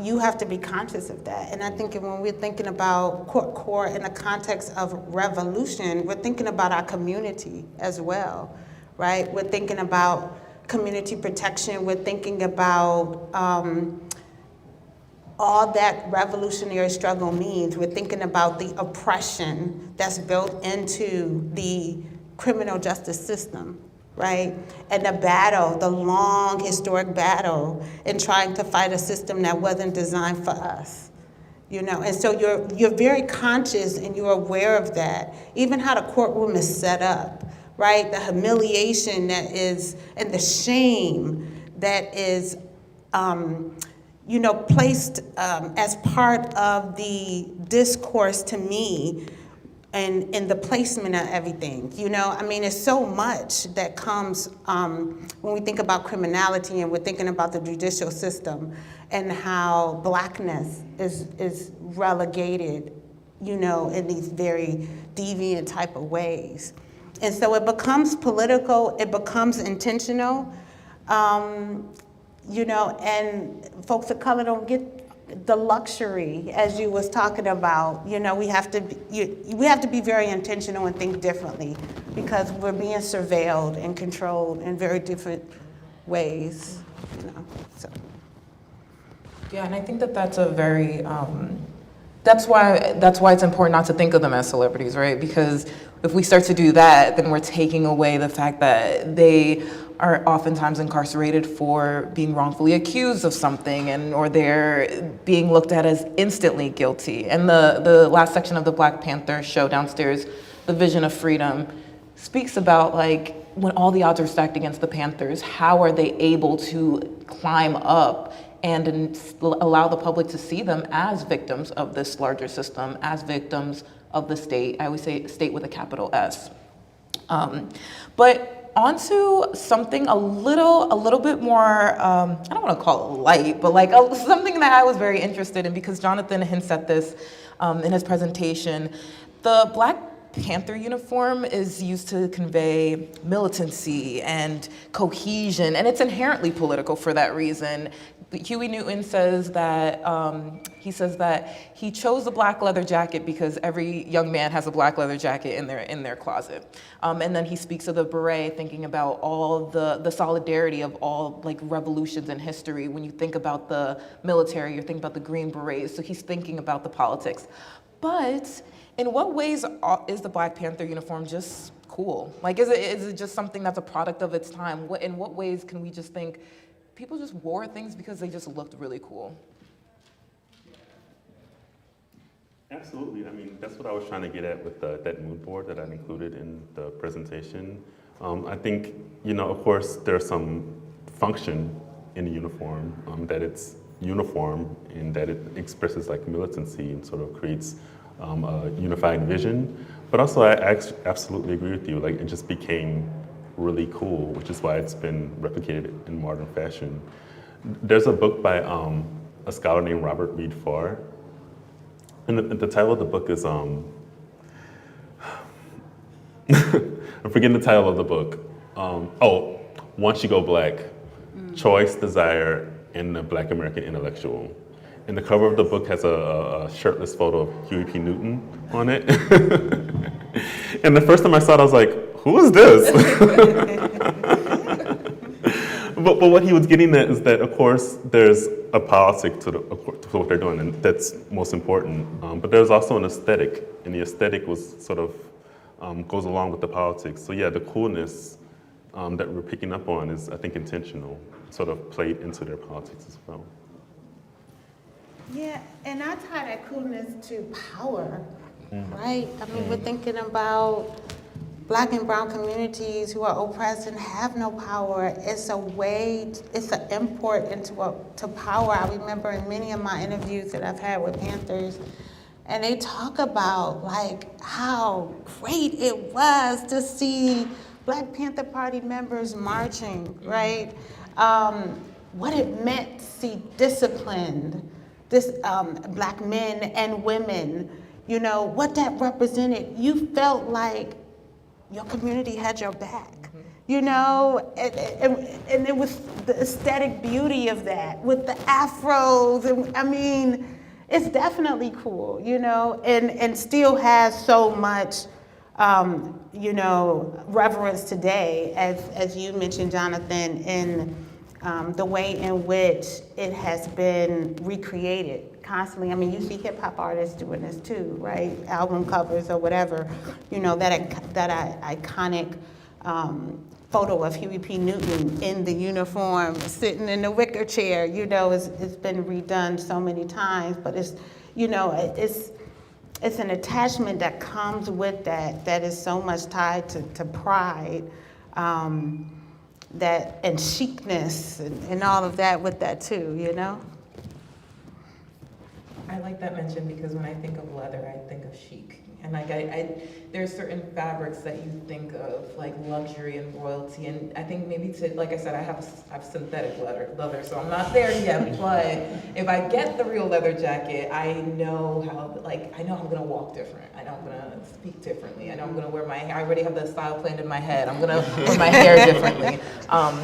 You have to be conscious of that. And I think when we're thinking about core in the context of revolution, we're thinking about our community as well, right? We're thinking about community protection. We're thinking about all that revolutionary struggle means. We're thinking about the oppression that's built into the criminal justice system, right? And the battle, the long historic battle in trying to fight a system that wasn't designed for us. You know, and so you're very conscious and you're aware of that. Even how the courtroom is set up, right? The humiliation that is, and the shame that is, you know, placed as part of the discourse to me and in the placement of everything. You know, I mean, it's so much that comes when we think about criminality and we're thinking about the judicial system and how Blackness is relegated, you know, in these very deviant type of ways. And so it becomes political, it becomes intentional, you know, and folks of color don't get the luxury, as you was talking about. You know, we have to be very intentional and think differently because we're being surveilled and controlled in very different ways, you know, so. Yeah, and I think that that's a very, that's why it's important not to think of them as celebrities, right? Because if we start to do that, then we're taking away the fact that they are oftentimes incarcerated for being wrongfully accused of something, or they're being looked at as instantly guilty. And the last section of the Black Panther show downstairs, The Vision of Freedom, speaks about like when all the odds are stacked against the Panthers, how are they able to climb up and allow the public to see them as victims of this larger system, as victims of the state. I always say state with a capital S. But onto something a little bit more, I don't want to call it light, but like something that I was very interested in because Jonathan hints at this in his presentation. The Black Panther uniform is used to convey militancy and cohesion, and it's inherently political for that reason. Huey Newton says that he chose the black leather jacket because every young man has a black leather jacket in their closet. And then he speaks of the beret, thinking about all the solidarity of all like revolutions in history. When you think about the military, you're thinking about the Green Berets. So he's thinking about the politics. But in what ways is the Black Panther uniform just cool? Like, is it just something that's a product of its time? In what ways can we just think people just wore things because they just looked really cool? Absolutely. I mean, that's what I was trying to get at with that mood board that I included in the presentation. I think, you know, of course, there's some function in the uniform, that it's uniform in that it expresses like militancy and sort of creates a unified vision. But also, I absolutely agree with you. Like, it just became really cool, which is why it's been replicated in modern fashion. There's a book by a scholar named Robert Reed Farr, and the title of the book is I'm forgetting the title of the book. Once You Go Black, Choice, Desire, and the Black American Intellectual. And the cover of the book has a shirtless photo of Huey P. Newton on it. And the first time I saw it, I was like, who is this? But what he was getting at is that, of course, there's a politic to what they're doing, and that's most important. But there's also an aesthetic, and the aesthetic was sort of goes along with the politics. So yeah, the coolness that we're picking up on is, I think, intentional, sort of played into their politics as well. Yeah, and I tie that coolness to power, right? I mean, we're thinking about Black and brown communities who are oppressed and have no power. It's a way, it's an import to power. I remember in many of my interviews that I've had with Panthers, and they talk about like how great it was to see Black Panther Party members marching, right? what it meant to see disciplined, Black men and women, you know, what that represented. You felt like your community had your back, you know, and it was the aesthetic beauty of that with the afros, and I mean, it's definitely cool, you know, and still has so much, you know, reverence today, as you mentioned, Jonathan, in the way in which it has been recreated constantly. I mean, you see hip hop artists doing this too, right? Album covers or whatever, you know, that iconic photo of Huey P. Newton in the uniform, sitting in the wicker chair, you know, it's been redone so many times, but it's, you know, it's an attachment that comes with that is so much tied to pride, that and chicness and all of that with that too, you know? I like that mention because when I think of leather, I think of chic. And like there's certain fabrics that you think of, like luxury and royalty. And I think maybe like I said, I have synthetic leather, so I'm not there yet. But if I get the real leather jacket, I know I'm gonna walk different. I know I'm gonna speak differently. I know I'm gonna wear I already have the style planned in my head. I'm gonna wear my hair differently.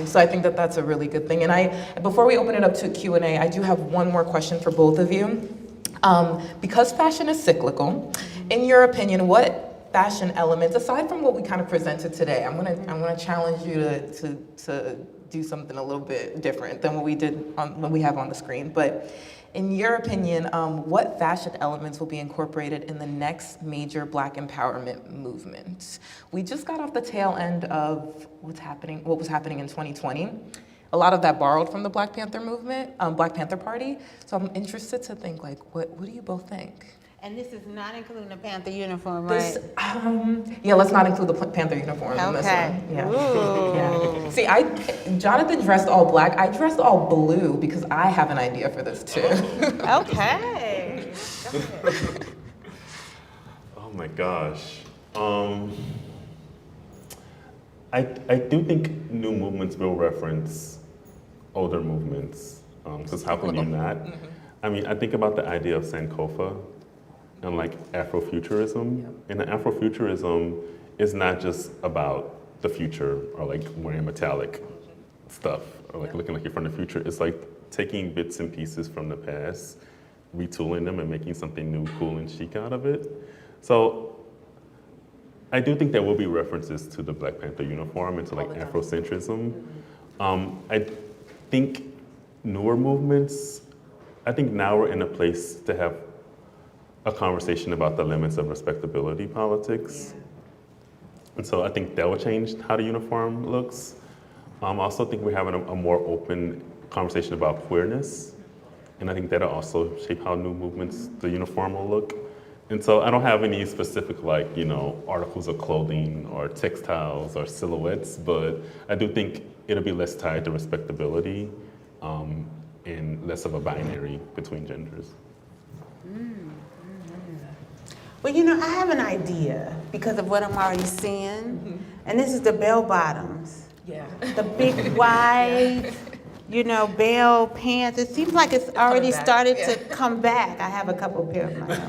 So I think that that's a really good thing. And before we open it up to Q&A, I do have one more question for both of you. Because fashion is cyclical, in your opinion, what fashion elements, aside from what we kind of presented today, I'm gonna challenge you to do something a little bit different than what we did what we have on the screen. But in your opinion, what fashion elements will be incorporated in the next major Black empowerment movement? We just got off the tail end of what was happening in 2020. A lot of that borrowed from the Black Panther movement, Black Panther Party. So I'm interested to think, like, what do you both think? And this is not including the Panther uniform, right? Yeah, let's not include the Panther uniform in this one. Yeah. Yeah. See, Jonathan dressed all black. I dressed all blue because I have an idea for this too. Okay. Oh my gosh. I do think new movements will reference older movements, because how can you not? I mean, I think about the idea of Sankofa and like Afrofuturism. And Afrofuturism is not just about the future or like wearing metallic stuff or like looking like you're from the future. It's like taking bits and pieces from the past, retooling them and making something new, cool, and chic out of it. So I do think there will be references to the Black Panther uniform and to like Afrocentrism. I think newer movements, I think now we're in a place to have a conversation about the limits of respectability politics. Yeah. And so I think that will change how the uniform looks. I also think we're having a more open conversation about queerness. And I think that'll also shape how new movements, the uniform will look. And so I don't have any specific like, you know, articles of clothing or textiles or silhouettes, but I do think it'll be less tied to respectability and less of a binary between genders. Well, you know, I have an idea because of what I'm already seeing, and this is the bell bottoms. Yeah. The big wide, you know, bell pants. It seems like it's already started to come back. I have a couple pair of my own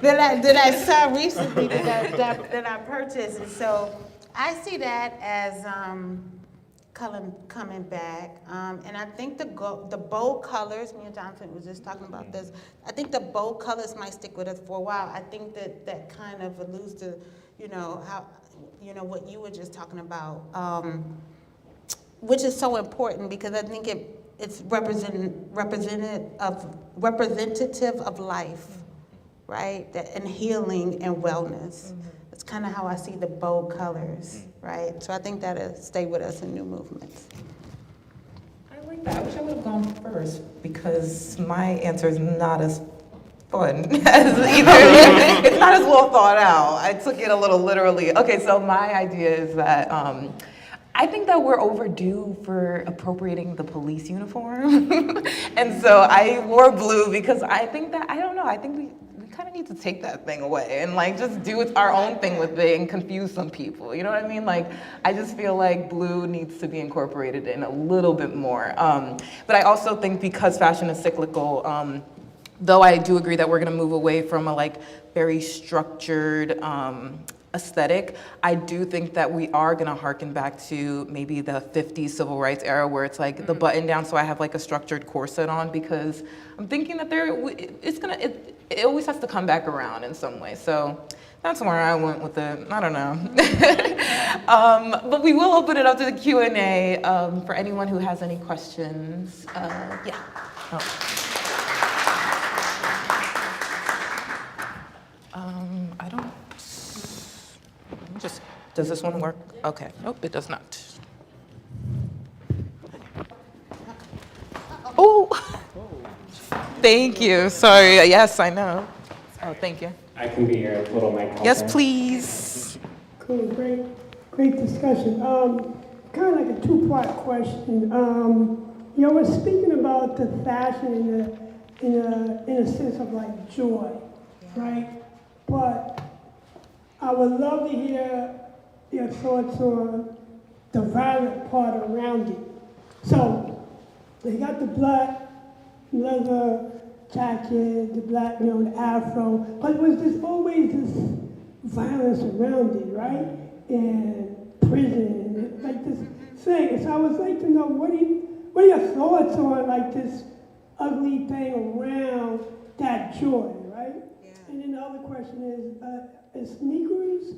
that I saw recently that I purchased, and so I see that as coming back, and I think the bold colors. Me and Jonathan was just talking about this. I think the bold colors might stick with us for a while. I think that kind of alludes to, you know, how, you know, what you were just talking about, which is so important because I think it's representative of life, right? And healing and wellness. That's kind of how I see the bold colors, right? So I think that'll stay with us in new movements. I like that. I wish I would have gone first because my answer is not as fun as either. It's not as well thought out. I took it a little literally. Okay, so my idea is that I think that we're overdue for appropriating the police uniform. And so I wore blue because I think that, I don't know, I think we kind of need to take that thing away and like just do our own thing with it and confuse some people. You know what I mean? Like, I just feel like blue needs to be incorporated in a little bit more. But I also think because fashion is cyclical, though I do agree that we're gonna move away from a like very structured aesthetic, I do think that we are gonna harken back to maybe the 50s civil rights era where it's like the button down so I have like a structured corset on, because I'm thinking that it always has to come back around in some way. So that's where I went with it. I don't know. But we will open it up to the Q&A for anyone who has any questions. Yeah. Oh. I don't. Does this one work? Okay. Nope, it does not. Oh. Thank you. Sorry. Yes, I know. Oh, thank you. I can be your little mic helper. Yes, please. Cool, great discussion. Kind of like a two-part question. We're speaking about the fashion in a sense of like joy, right? But I would love to hear your thoughts on the violent part around it. So they got the black leather jacket, the black, the afro, but there's always this violence around it, right? And prison, like this thing. So I would like to know, what are your thoughts on like this ugly thing around that joy, right? Yeah. And then the other question is sneakers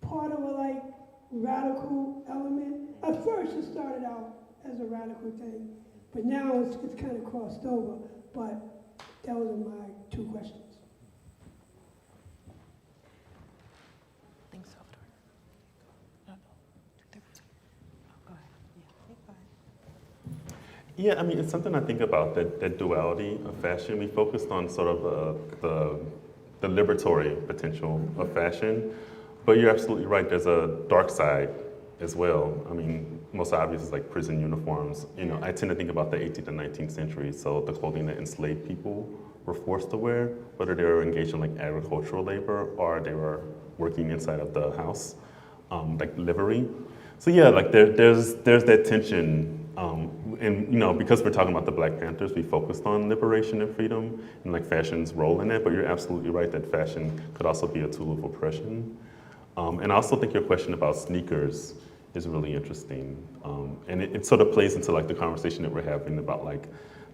part of a like radical element? At first it started out as a radical thing, but now it's kind of crossed over. But those are my two questions. Thanks, Salvador. Go ahead. Yeah, I mean, it's something I think about, that duality of fashion. We focused on sort of the liberatory potential of fashion, but you're absolutely right, there's a dark side as well. I mean, most obvious is like prison uniforms. I tend to think about the 18th and 19th century, so the clothing that enslaved people were forced to wear, whether they were engaged in like agricultural labor or they were working inside of the house, like livery. So yeah, like there's that tension. And because we're talking about the Black Panthers, we focused on liberation and freedom and like fashion's role in that, but you're absolutely right that fashion could also be a tool of oppression. And I also think your question about sneakers is really interesting. And it sort of plays into like the conversation that we're having about like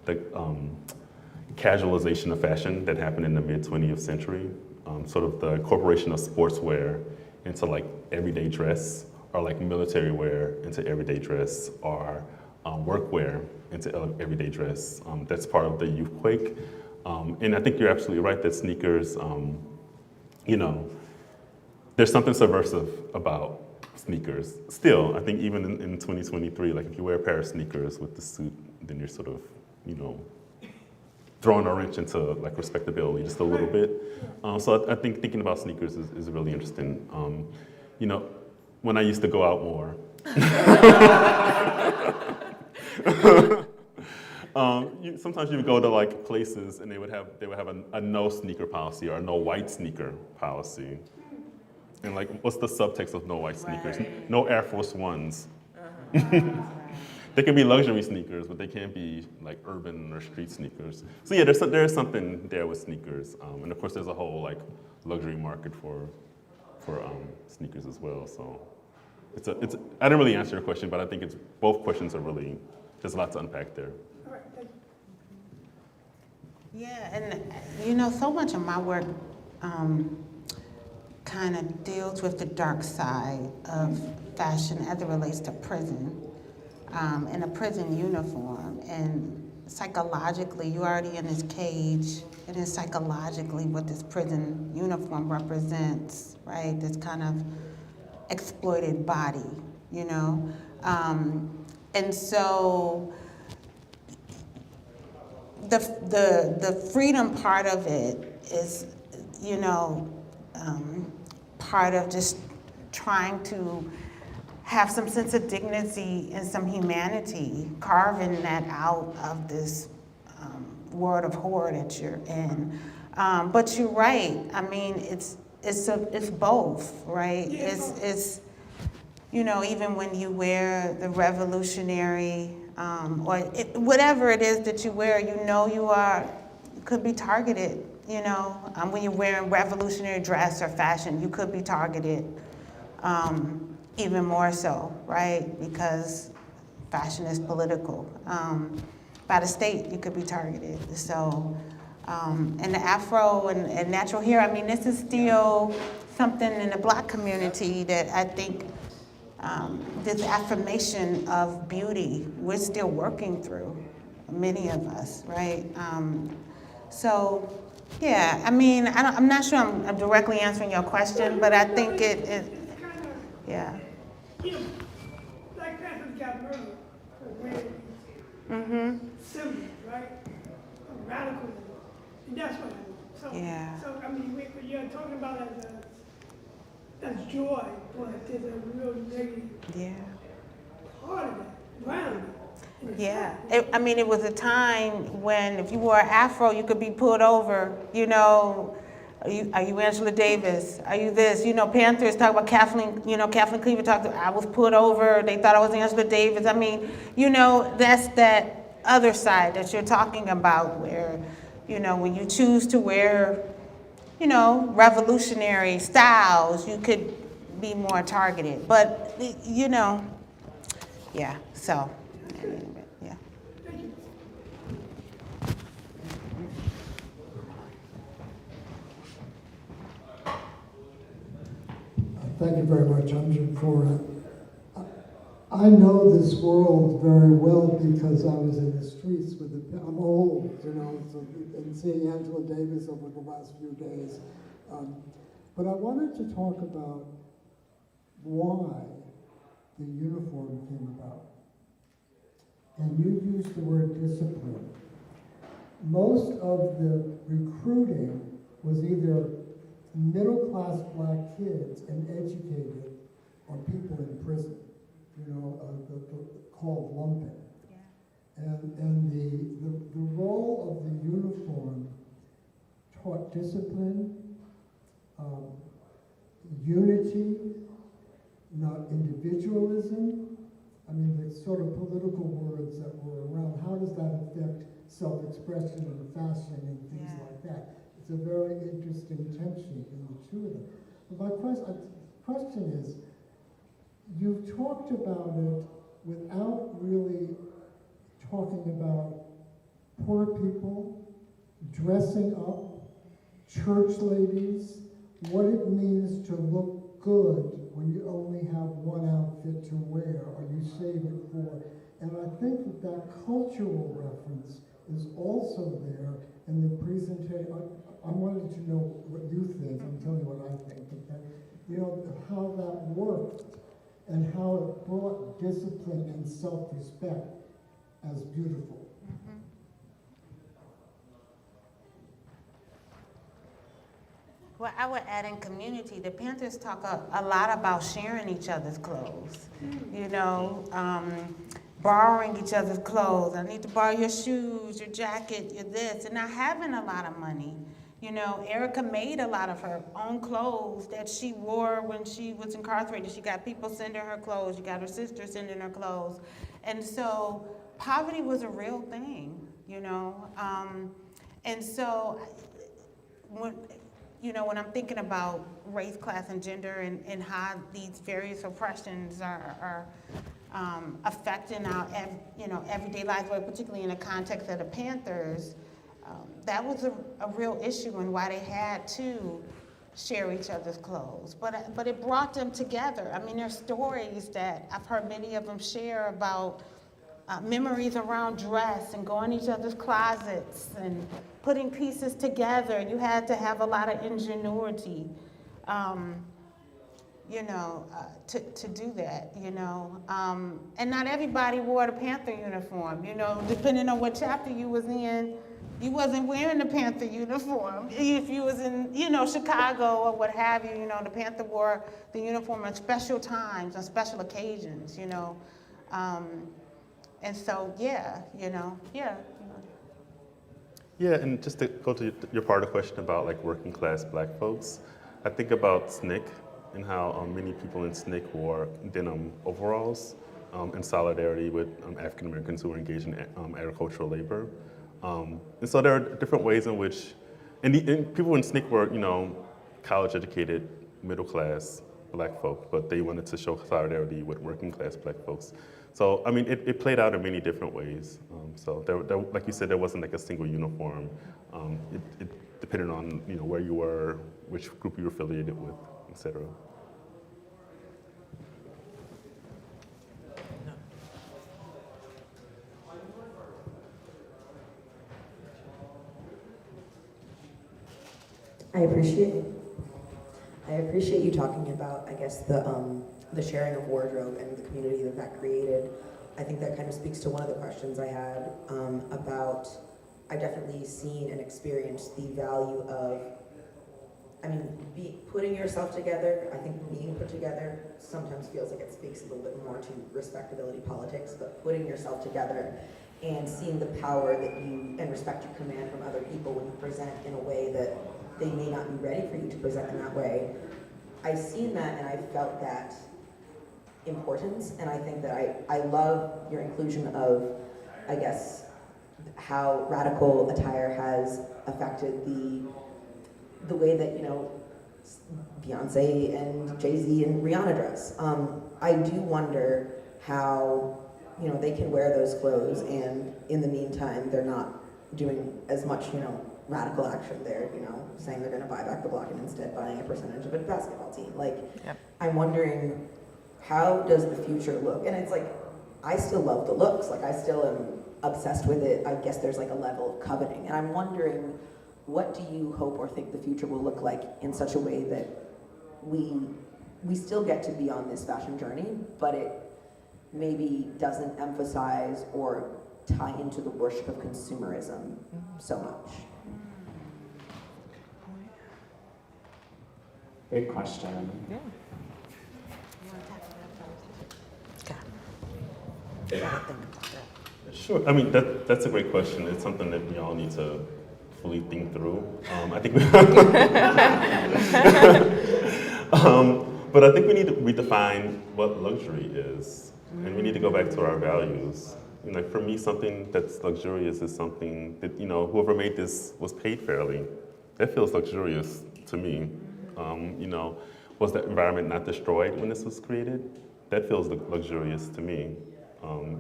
the casualization of fashion that happened in the mid-20th century, sort of the incorporation of sportswear into like everyday dress, or like military wear into everyday dress, or workwear into everyday dress. That's part of the youth quake. And I think you're absolutely right that sneakers, there's something subversive about sneakers. Still, I think even in 2023, like if you wear a pair of sneakers with the suit, then you're sort of, throwing a wrench into like respectability just a little bit. So I think thinking about sneakers is really interesting. When I used to go out more, sometimes you would go to like places and they would have a no sneaker policy or a no white sneaker policy. And like, what's the subtext of no white sneakers? Right. No Air Force Ones. They can be luxury sneakers, but they can't be like urban or street sneakers. So yeah, there's something there with sneakers, and of course there's a whole like luxury market for sneakers as well. So it's I didn't really answer your question, but I think both questions are really, there's a lot to unpack there. Yeah, and so much of my work kind of deals with the dark side of fashion as it relates to prison, in a prison uniform. And psychologically, you're already in this cage, and then psychologically what this prison uniform represents, right? This kind of exploited body, and so the freedom part of it is, part of just trying to have some sense of dignity and some humanity, carving that out of this world of horror that you're in. But you're right. I mean, it's both, right? Yeah. It's you know, even when you wear the revolutionary whatever it is that you wear, you know you could be targeted. You know, when you're wearing revolutionary dress or fashion, you could be targeted even more so, right? Because fashion is political. By the state, you could be targeted. So, and the Afro and natural hair, I mean, this is still something in the Black community that I think this affirmation of beauty, we're still working through, many of us, right? So, yeah, I mean, I'm not sure I'm directly answering your question, but I think it's kind of, yeah. you know, Black Panthers got murdered for wearing these symbols, right? Of radicalism. And that's what I mean. Yeah. So I mean, when you're talking about it as joy, but there's a real negative part of it, grounded. Yeah, I mean, it was a time when if you wore an afro, you could be pulled over, you know, are you Angela Davis? Are you this? You know, Panthers talk about Kathleen, you know, Kathleen Cleaver talked about, I was pulled over, they thought I was Angela Davis. I mean, you know, that's that other side that you're talking about where, you know, when you choose to wear, you know, revolutionary styles, you could be more targeted. But, you know, yeah, so. Yeah. Thank you very much. I'm Jim Cora. I know this world very well because I was in the streets with the, I'm old, you know, so, and seeing Angela Davis over the last few days. But I wanted to talk about why the uniform came about. And you used the word discipline. Most of the recruiting was either middle-class Black kids and educated or people in prison, you know, called lumping. Yeah. And the role of the uniform taught discipline, unity, not individualism. I mean, the sort of political words that were around, how does that affect self-expression and fashion and things like that? It's a very interesting tension in the two of them. But my question is, you've talked about it without really talking about poor people, dressing up, church ladies, what it means to look good when you only have one outfit to wear or you save it for. And I think that cultural reference is also there in the presentation. I wanted to know what you think. I'm telling you what I think. But that, you know, how that worked and how it brought discipline and self-respect as beautiful. Well, I would add in community. The Panthers talk a lot about sharing each other's clothes, you know, borrowing each other's clothes. I need to borrow your shoes, your jacket, your this, and not having a lot of money. You know, Erica made a lot of her own clothes that she wore when she was incarcerated. She got people sending her clothes. She got her sister sending her clothes. And so poverty was a real thing, you know. And so when I'm thinking about race, class, and gender and how these various oppressions are affecting our everyday lives, particularly in the context of the Panthers, that was a real issue and why they had to share each other's clothes. But it brought them together. I mean, there's stories that I've heard many of them share about memories around dress and going to each other's closets and putting pieces together. You had to have a lot of ingenuity, to do that, you know. And not everybody wore the Panther uniform, you know. Depending on what chapter you was in, you wasn't wearing the Panther uniform. If you was in, Chicago or what have you, the Panther wore the uniform on special times, on special occasions, you know. And so, Yeah, and just to go to your part of the question about like working class Black folks, I think about SNCC and how many people in SNCC wore denim overalls in solidarity with African Americans who were engaged in agricultural labor. And so there are different ways in which, and people in SNCC were, you know, college educated, middle class Black folk, but they wanted to show solidarity with working class Black folks. So, I mean, it played out in many different ways. So, there, like you said, there wasn't like a single uniform. It depended on, you know, where you were, which group you were affiliated with, et cetera. I appreciate you talking about, I guess, the sharing of wardrobe and the community that created. I think that kind of speaks to one of the questions I had about, I've definitely seen and experienced the value of, I mean, putting yourself together. I think being put together sometimes feels like it speaks a little bit more to respectability politics, but putting yourself together and seeing the power that you, and respect you command from other people when you present in a way that they may not be ready for you to present in that way. I've seen that and I felt that importance, and I think that I love your inclusion of, I guess, how radical attire has affected the way that, you know, Beyonce and Jay-Z and Rihanna dress. I do wonder how, you know, they can wear those clothes and in the meantime they're not doing as much, you know, radical action there, you know, saying they're gonna buy back the block and instead buying a percentage of a basketball team. Like, yep. I'm wondering, how does the future look? And it's like, I still love the looks, like I still am obsessed with it. I guess there's like a level of coveting. And I'm wondering, what do you hope or think the future will look like in such a way that we still get to be on this fashion journey, but it maybe doesn't emphasize or tie into the worship of consumerism so much? Good question. Yeah. Sure. I mean, that's a great question. It's something that we all need to fully think through. I think, but I think we need to redefine what luxury is, and we need to go back to our values. You know, for me, something that's luxurious is something that, you know, whoever made this was paid fairly. That feels luxurious to me. You know, was the environment not destroyed when this was created? That feels luxurious to me.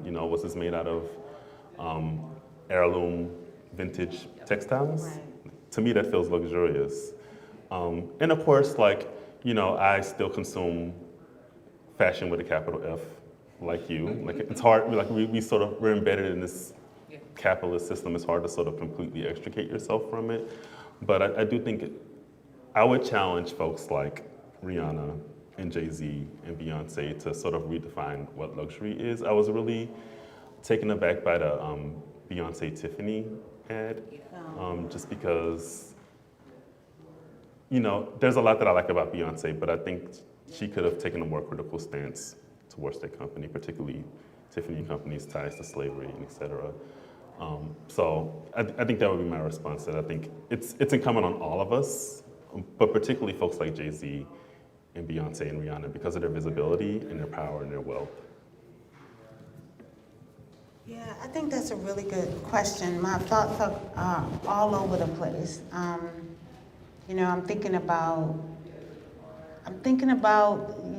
You know, was this made out of heirloom vintage textiles? Right. To me, that feels luxurious. And of course, like, you know, I still consume fashion with a capital F, like you. Like, it's hard, like we're embedded in this capitalist system. It's hard to sort of completely extricate yourself from it. But I do think I would challenge folks like Rihanna and Jay-Z and Beyonce to sort of redefine what luxury is. I was really taken aback by the Beyonce Tiffany ad, just because, you know, there's a lot that I like about Beyonce, but I think she could have taken a more critical stance towards their company, particularly Tiffany and Company's ties to slavery and et cetera. So I think that would be my response. That I think it's incumbent on all of us, but particularly folks like Jay-Z and Beyonce and Rihanna, because of their visibility and their power and their wealth. Yeah, I think that's a really good question. My thoughts are all over the place. You know, I'm thinking about,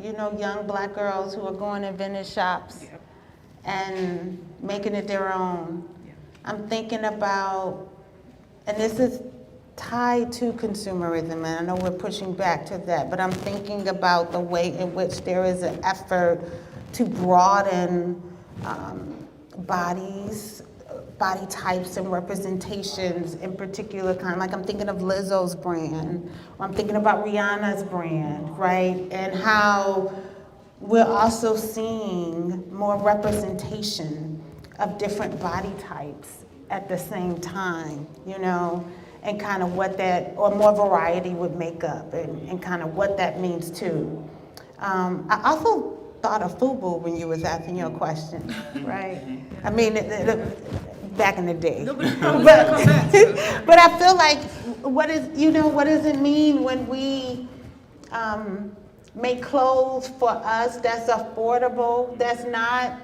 you know, young Black girls who are going to vintage shops and making it their own. I'm thinking about, and this is tied to consumerism, and I know we're pushing back to that, but I'm thinking about the way in which there is an effort to broaden body types and representations in particular kind. Like I'm thinking of Lizzo's brand, or I'm thinking about Rihanna's brand, right? And how we're also seeing more representation of different body types at the same time, you know, and kind of what that, or more variety would make up, and kind of what that means too. I also thought of FUBU when you was asking your question, right? I mean, back in the day. Nobody's probably gonna come back to it. But I feel like, what does it mean when we make clothes for us that's affordable, that's not,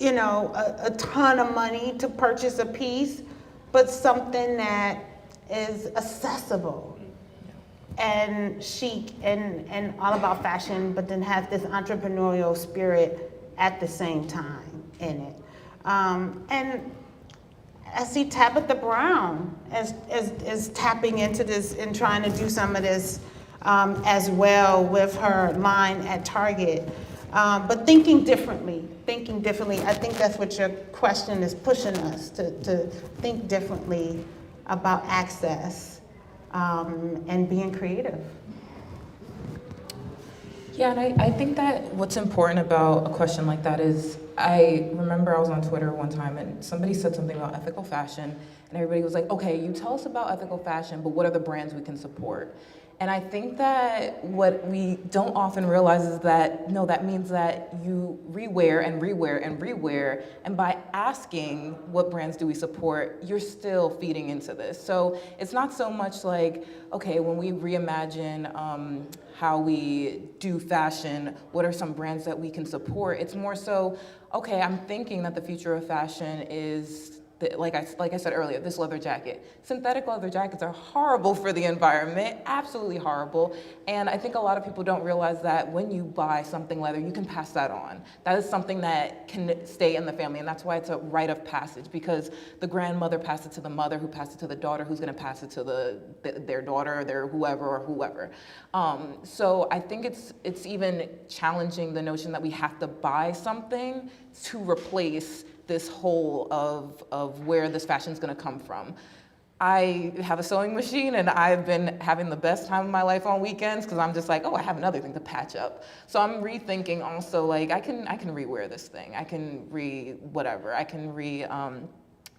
a ton of money to purchase a piece, but something that is accessible and chic and all about fashion, but then has this entrepreneurial spirit at the same time in it. And I see Tabitha Brown as tapping into this and trying to do some of this as well with her line at Target. But thinking differently. I think that's what your question is pushing us to think differently about access and being creative. Yeah, and I think that what's important about a question like that is, I remember I was on Twitter one time and somebody said something about ethical fashion, and everybody was like, okay, you tell us about ethical fashion, but what are the brands we can support? And I think that what we don't often realize is that, no, that means that you rewear and rewear and rewear, and by asking what brands do we support, you're still feeding into this. So it's not so much like, okay, when we reimagine how we do fashion, what are some brands that we can support? It's more so, okay, I'm thinking that the future of fashion is, like I said earlier, this leather jacket. Synthetic leather jackets are horrible for the environment, absolutely horrible. And I think a lot of people don't realize that when you buy something leather, you can pass that on. That is something that can stay in the family, and that's why it's a rite of passage, because the grandmother passed it to the mother, who passed it to the daughter, who's gonna pass it to their daughter, their whoever. So I think it's even challenging the notion that we have to buy something to replace this whole of where this fashion is going to come from. I have a sewing machine, and I've been having the best time of my life on weekends because I'm just like, oh, I have another thing to patch up. So I'm rethinking also, like, I can rewear this thing. I can I can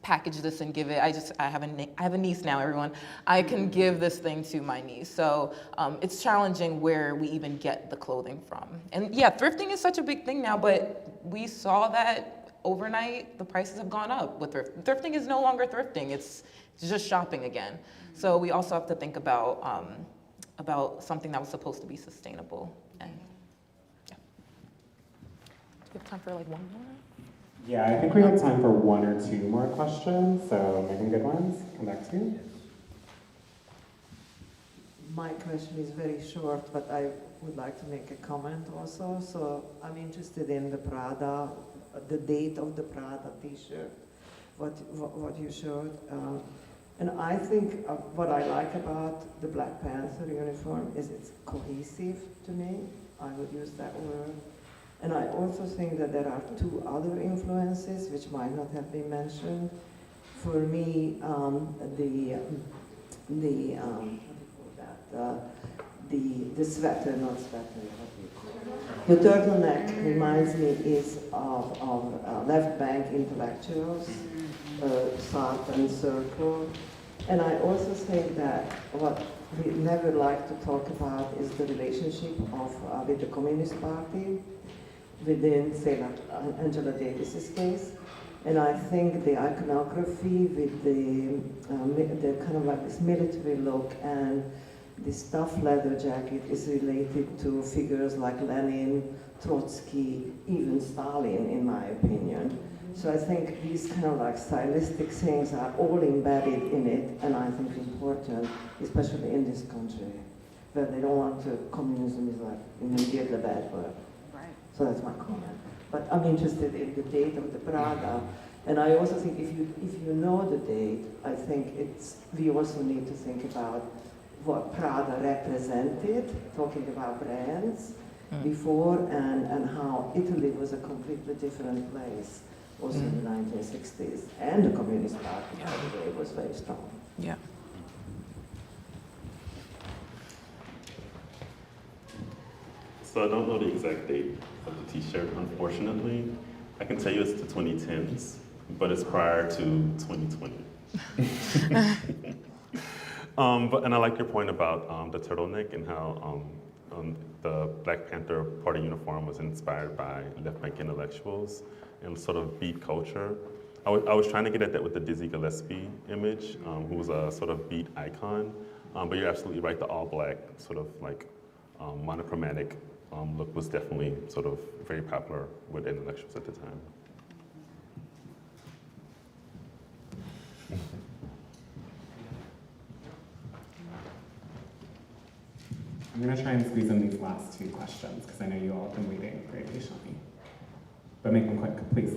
package this and give it. I have a niece now, everyone. I can give this thing to my niece. So it's challenging where we even get the clothing from. And yeah, thrifting is such a big thing now, but we saw that overnight, the prices have gone up with thrift. Thrifting is no longer thrifting, it's just shopping again. So we also have to think about something that was supposed to be sustainable. And yeah. Do we have time for like one more? Yeah, I think we have time for one or two more questions, so make them good ones. Come back to you. My question is very short, but I would like to make a comment also. So I'm interested in the Prada, the date of the Prada t-shirt, what you showed. And I think what I like about the Black Panther uniform is it's cohesive to me. I would use that word. And I also think that there are two other influences which might not have been mentioned. For me, the sweater, not sweater, what do you call it? The turtleneck reminds me is of left bank intellectuals, Sartre and Circle. And I also think that what we never like to talk about is the relationship of with the Communist Party within, say, like Angela Davis's case. And I think the iconography with the kind of like this military look and the stuffed leather jacket is related to figures like Lenin, Trotsky, even Stalin, in my opinion. So I think these kind of like stylistic things are all embedded in it, and I think important, especially in this country, where they don't want to, communism is like immediately a bad word. Right. So that's my comment. But I'm interested in the date of the Prada, and I also think if you know the date, I think we also need to think about what Prada represented, talking about brands before, and how Italy was a completely different place also in the 1960s. And the Communist Party, by the way, was very strong. Yeah. So I don't know the exact date of the t-shirt, unfortunately. I can tell you it's the 2010s, but it's prior to 2020. And I like your point about the turtleneck and how the Black Panther Party uniform was inspired by left-bank intellectuals and sort of beat culture. I was trying to get at that with the Dizzy Gillespie image, who was a sort of beat icon. But you're absolutely right, the all-black sort of like monochromatic look was definitely sort of very popular with intellectuals at the time. I'm going to try and squeeze in these last two questions because I know you all have been waiting very patiently. But make them quick, please.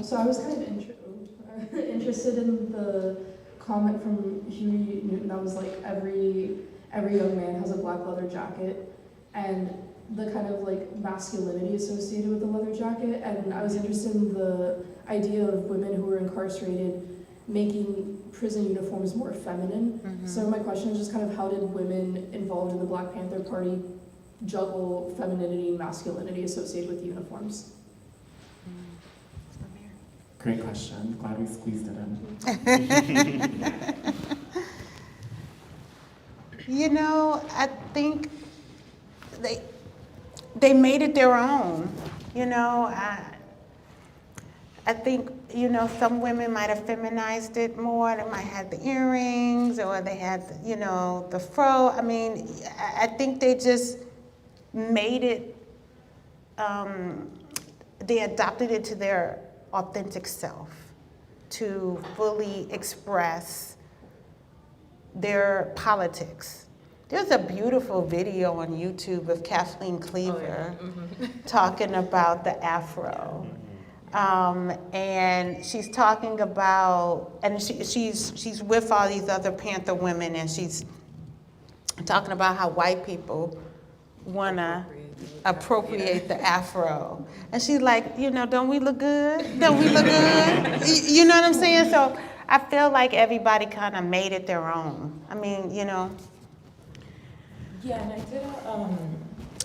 So I was kind of interested in the comment from Huey Newton that was like every young man has a black leather jacket, and the kind of like masculinity associated with the leather jacket. And I was interested in the idea of women who were incarcerated making prison uniforms more feminine. Mm-hmm. So my question is just kind of how did women involved in the Black Panther Party juggle femininity and masculinity associated with the uniforms? Great question. Glad we squeezed it in. You know, I think they made it their own. You know, I think, you know, some women might have feminized it more. They might have the earrings, or they had, you know, the fro. I mean, I think they just made it, they adopted it to their authentic self to fully express their politics. There's a beautiful video on YouTube of Kathleen Cleaver talking about the Afro. And she's talking about, and she's with all these other Panther women, and she's talking about how white people wanna appropriate the Afro. And she's like, you know, don't we look good? Don't we look good? You know what I'm saying? So I feel like everybody kind of made it their own. I mean, you know. Yeah, and I did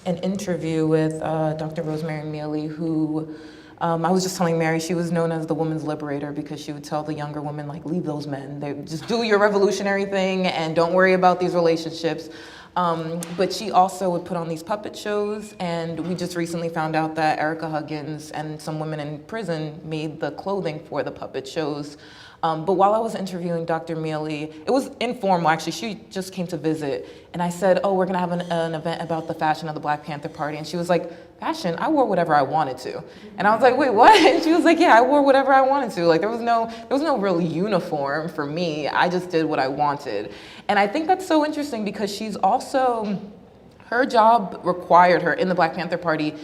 an interview with Dr. Rosemary Mealy, who I was just telling Mary she was known as the woman's liberator because she would tell the younger women, like, leave those men. They just do your revolutionary thing and don't worry about these relationships. But she also would put on these puppet shows, and we just recently found out that Erica Huggins and some women in prison made the clothing for the puppet shows. But while I was interviewing Dr. Mealy, it was informal actually, she just came to visit, and I said, oh, we're gonna have an event about the fashion of the Black Panther Party, and she was like, fashion? I wore whatever I wanted to. And I was like, wait, what? And she was like, yeah, I wore whatever I wanted to. Like there was no real uniform for me, I just did what I wanted. And I think that's so interesting because she's also, her job required her in the Black Panther Party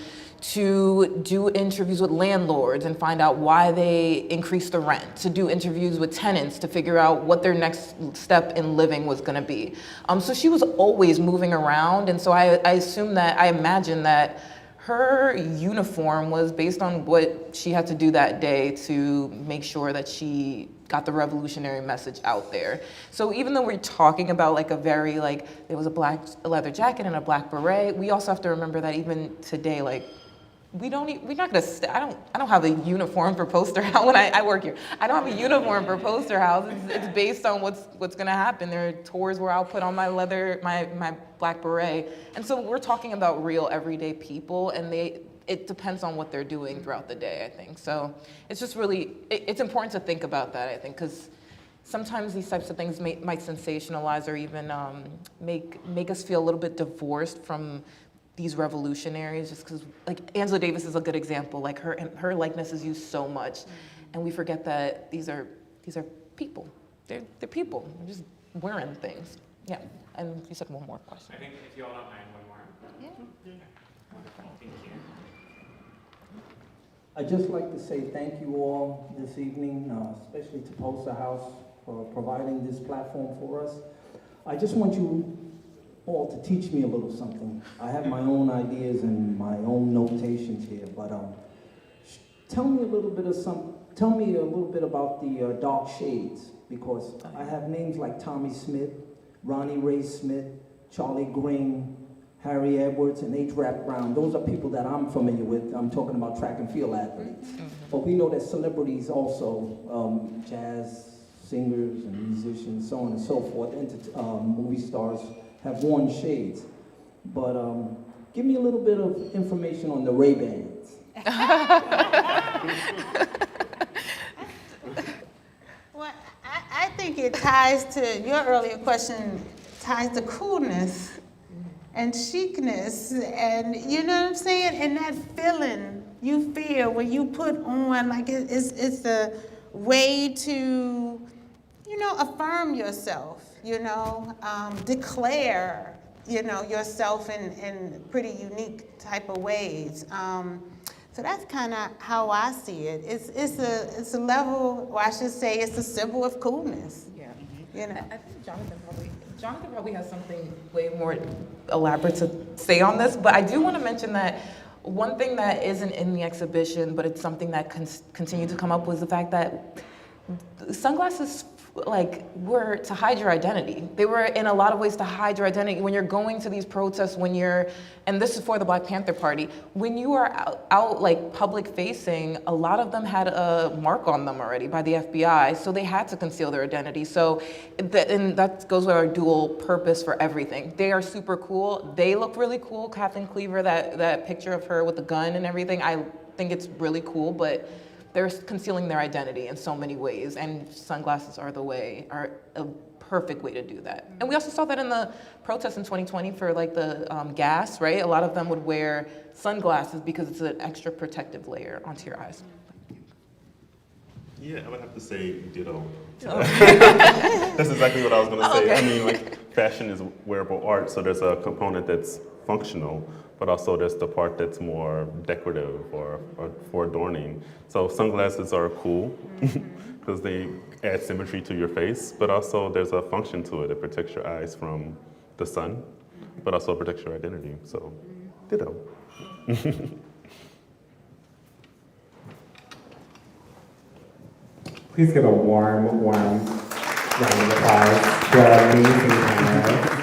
to do interviews with landlords and find out why they increased the rent, to do interviews with tenants to figure out what their next step in living was gonna be. So she was always moving around, and so I imagine that her uniform was based on what she had to do that day to make sure that she got the revolutionary message out there. So even though we're talking about like a very like, there was a black leather jacket and a black beret, we also have to remember that even today, like, we're not gonna, I don't have a uniform for Poster House when I work here. I don't have a uniform for Poster House. It's based on what's gonna happen. There are tours where I'll put on my leather, my black beret. And so we're talking about real everyday people, and it depends on what they're doing throughout the day, I think. So it's just really, it's important to think about that, I think, because sometimes these types of things might sensationalize or even make us feel a little bit divorced from these revolutionaries, just because, like, Angela Davis is a good example. Like her likeness is used so much, and we forget that these are people. They're people. They're just wearing things. Yeah. And you said one more question. I think if you all don't mind, one more. Yeah. Okay. Wonderful. Thank you. I'd just like to say thank you all this evening, especially to Poster House for providing this platform for us. I just want you all to teach me a little something. I have my own ideas and my own notations here, but tell me a little bit about the dark shades, because I have names like Tommy Smith, Ronnie Ray Smith, Charlie Green, Harry Edwards, and H. Rap Brown. Those are people that I'm familiar with. I'm talking about track and field athletes. But we know that celebrities also, jazz singers and musicians, so on and so forth, movie stars, have worn shades. But give me a little bit of information on the Ray-Bans. Well, I think it ties to your earlier question, ties to coolness and chicness, and you know what I'm saying? And that feeling you feel when you put on, like it's a way to, you know, affirm yourself, you know, declare, you know, yourself in pretty unique type of ways. So that's kind of how I see it. It's a level, or I should say, it's a symbol of coolness. Yeah. You know. I think Jonathan probably has something way more elaborate to say on this, but I do want to mention that one thing that isn't in the exhibition, but it's something that continued to come up, was the fact that sunglasses were to hide your identity. They were in a lot of ways to hide your identity. When you're going to these protests, and this is for the Black Panther Party, when you are out like public facing, a lot of them had a mark on them already by the FBI, so they had to conceal their identity. So, and that goes with our dual purpose for everything. They are super cool. They look really cool. Kathleen Cleaver, that picture of her with the gun and everything, I think it's really cool, but they're concealing their identity in so many ways, and sunglasses are a perfect way to do that. And we also saw that in the protests in 2020 for like the gas, right? A lot of them would wear sunglasses because it's an extra protective layer onto your eyes. Yeah, I would have to say ditto. That's exactly what I was going to say. Okay. I mean, like, fashion is wearable art, so there's a component that's functional, but also there's the part that's more decorative or for adorning. So sunglasses are cool because they add symmetry to your face, but also there's a function to it. It protects your eyes from the sun, but also protects your identity. So, ditto. Please give a warm round of applause to our amazing panel.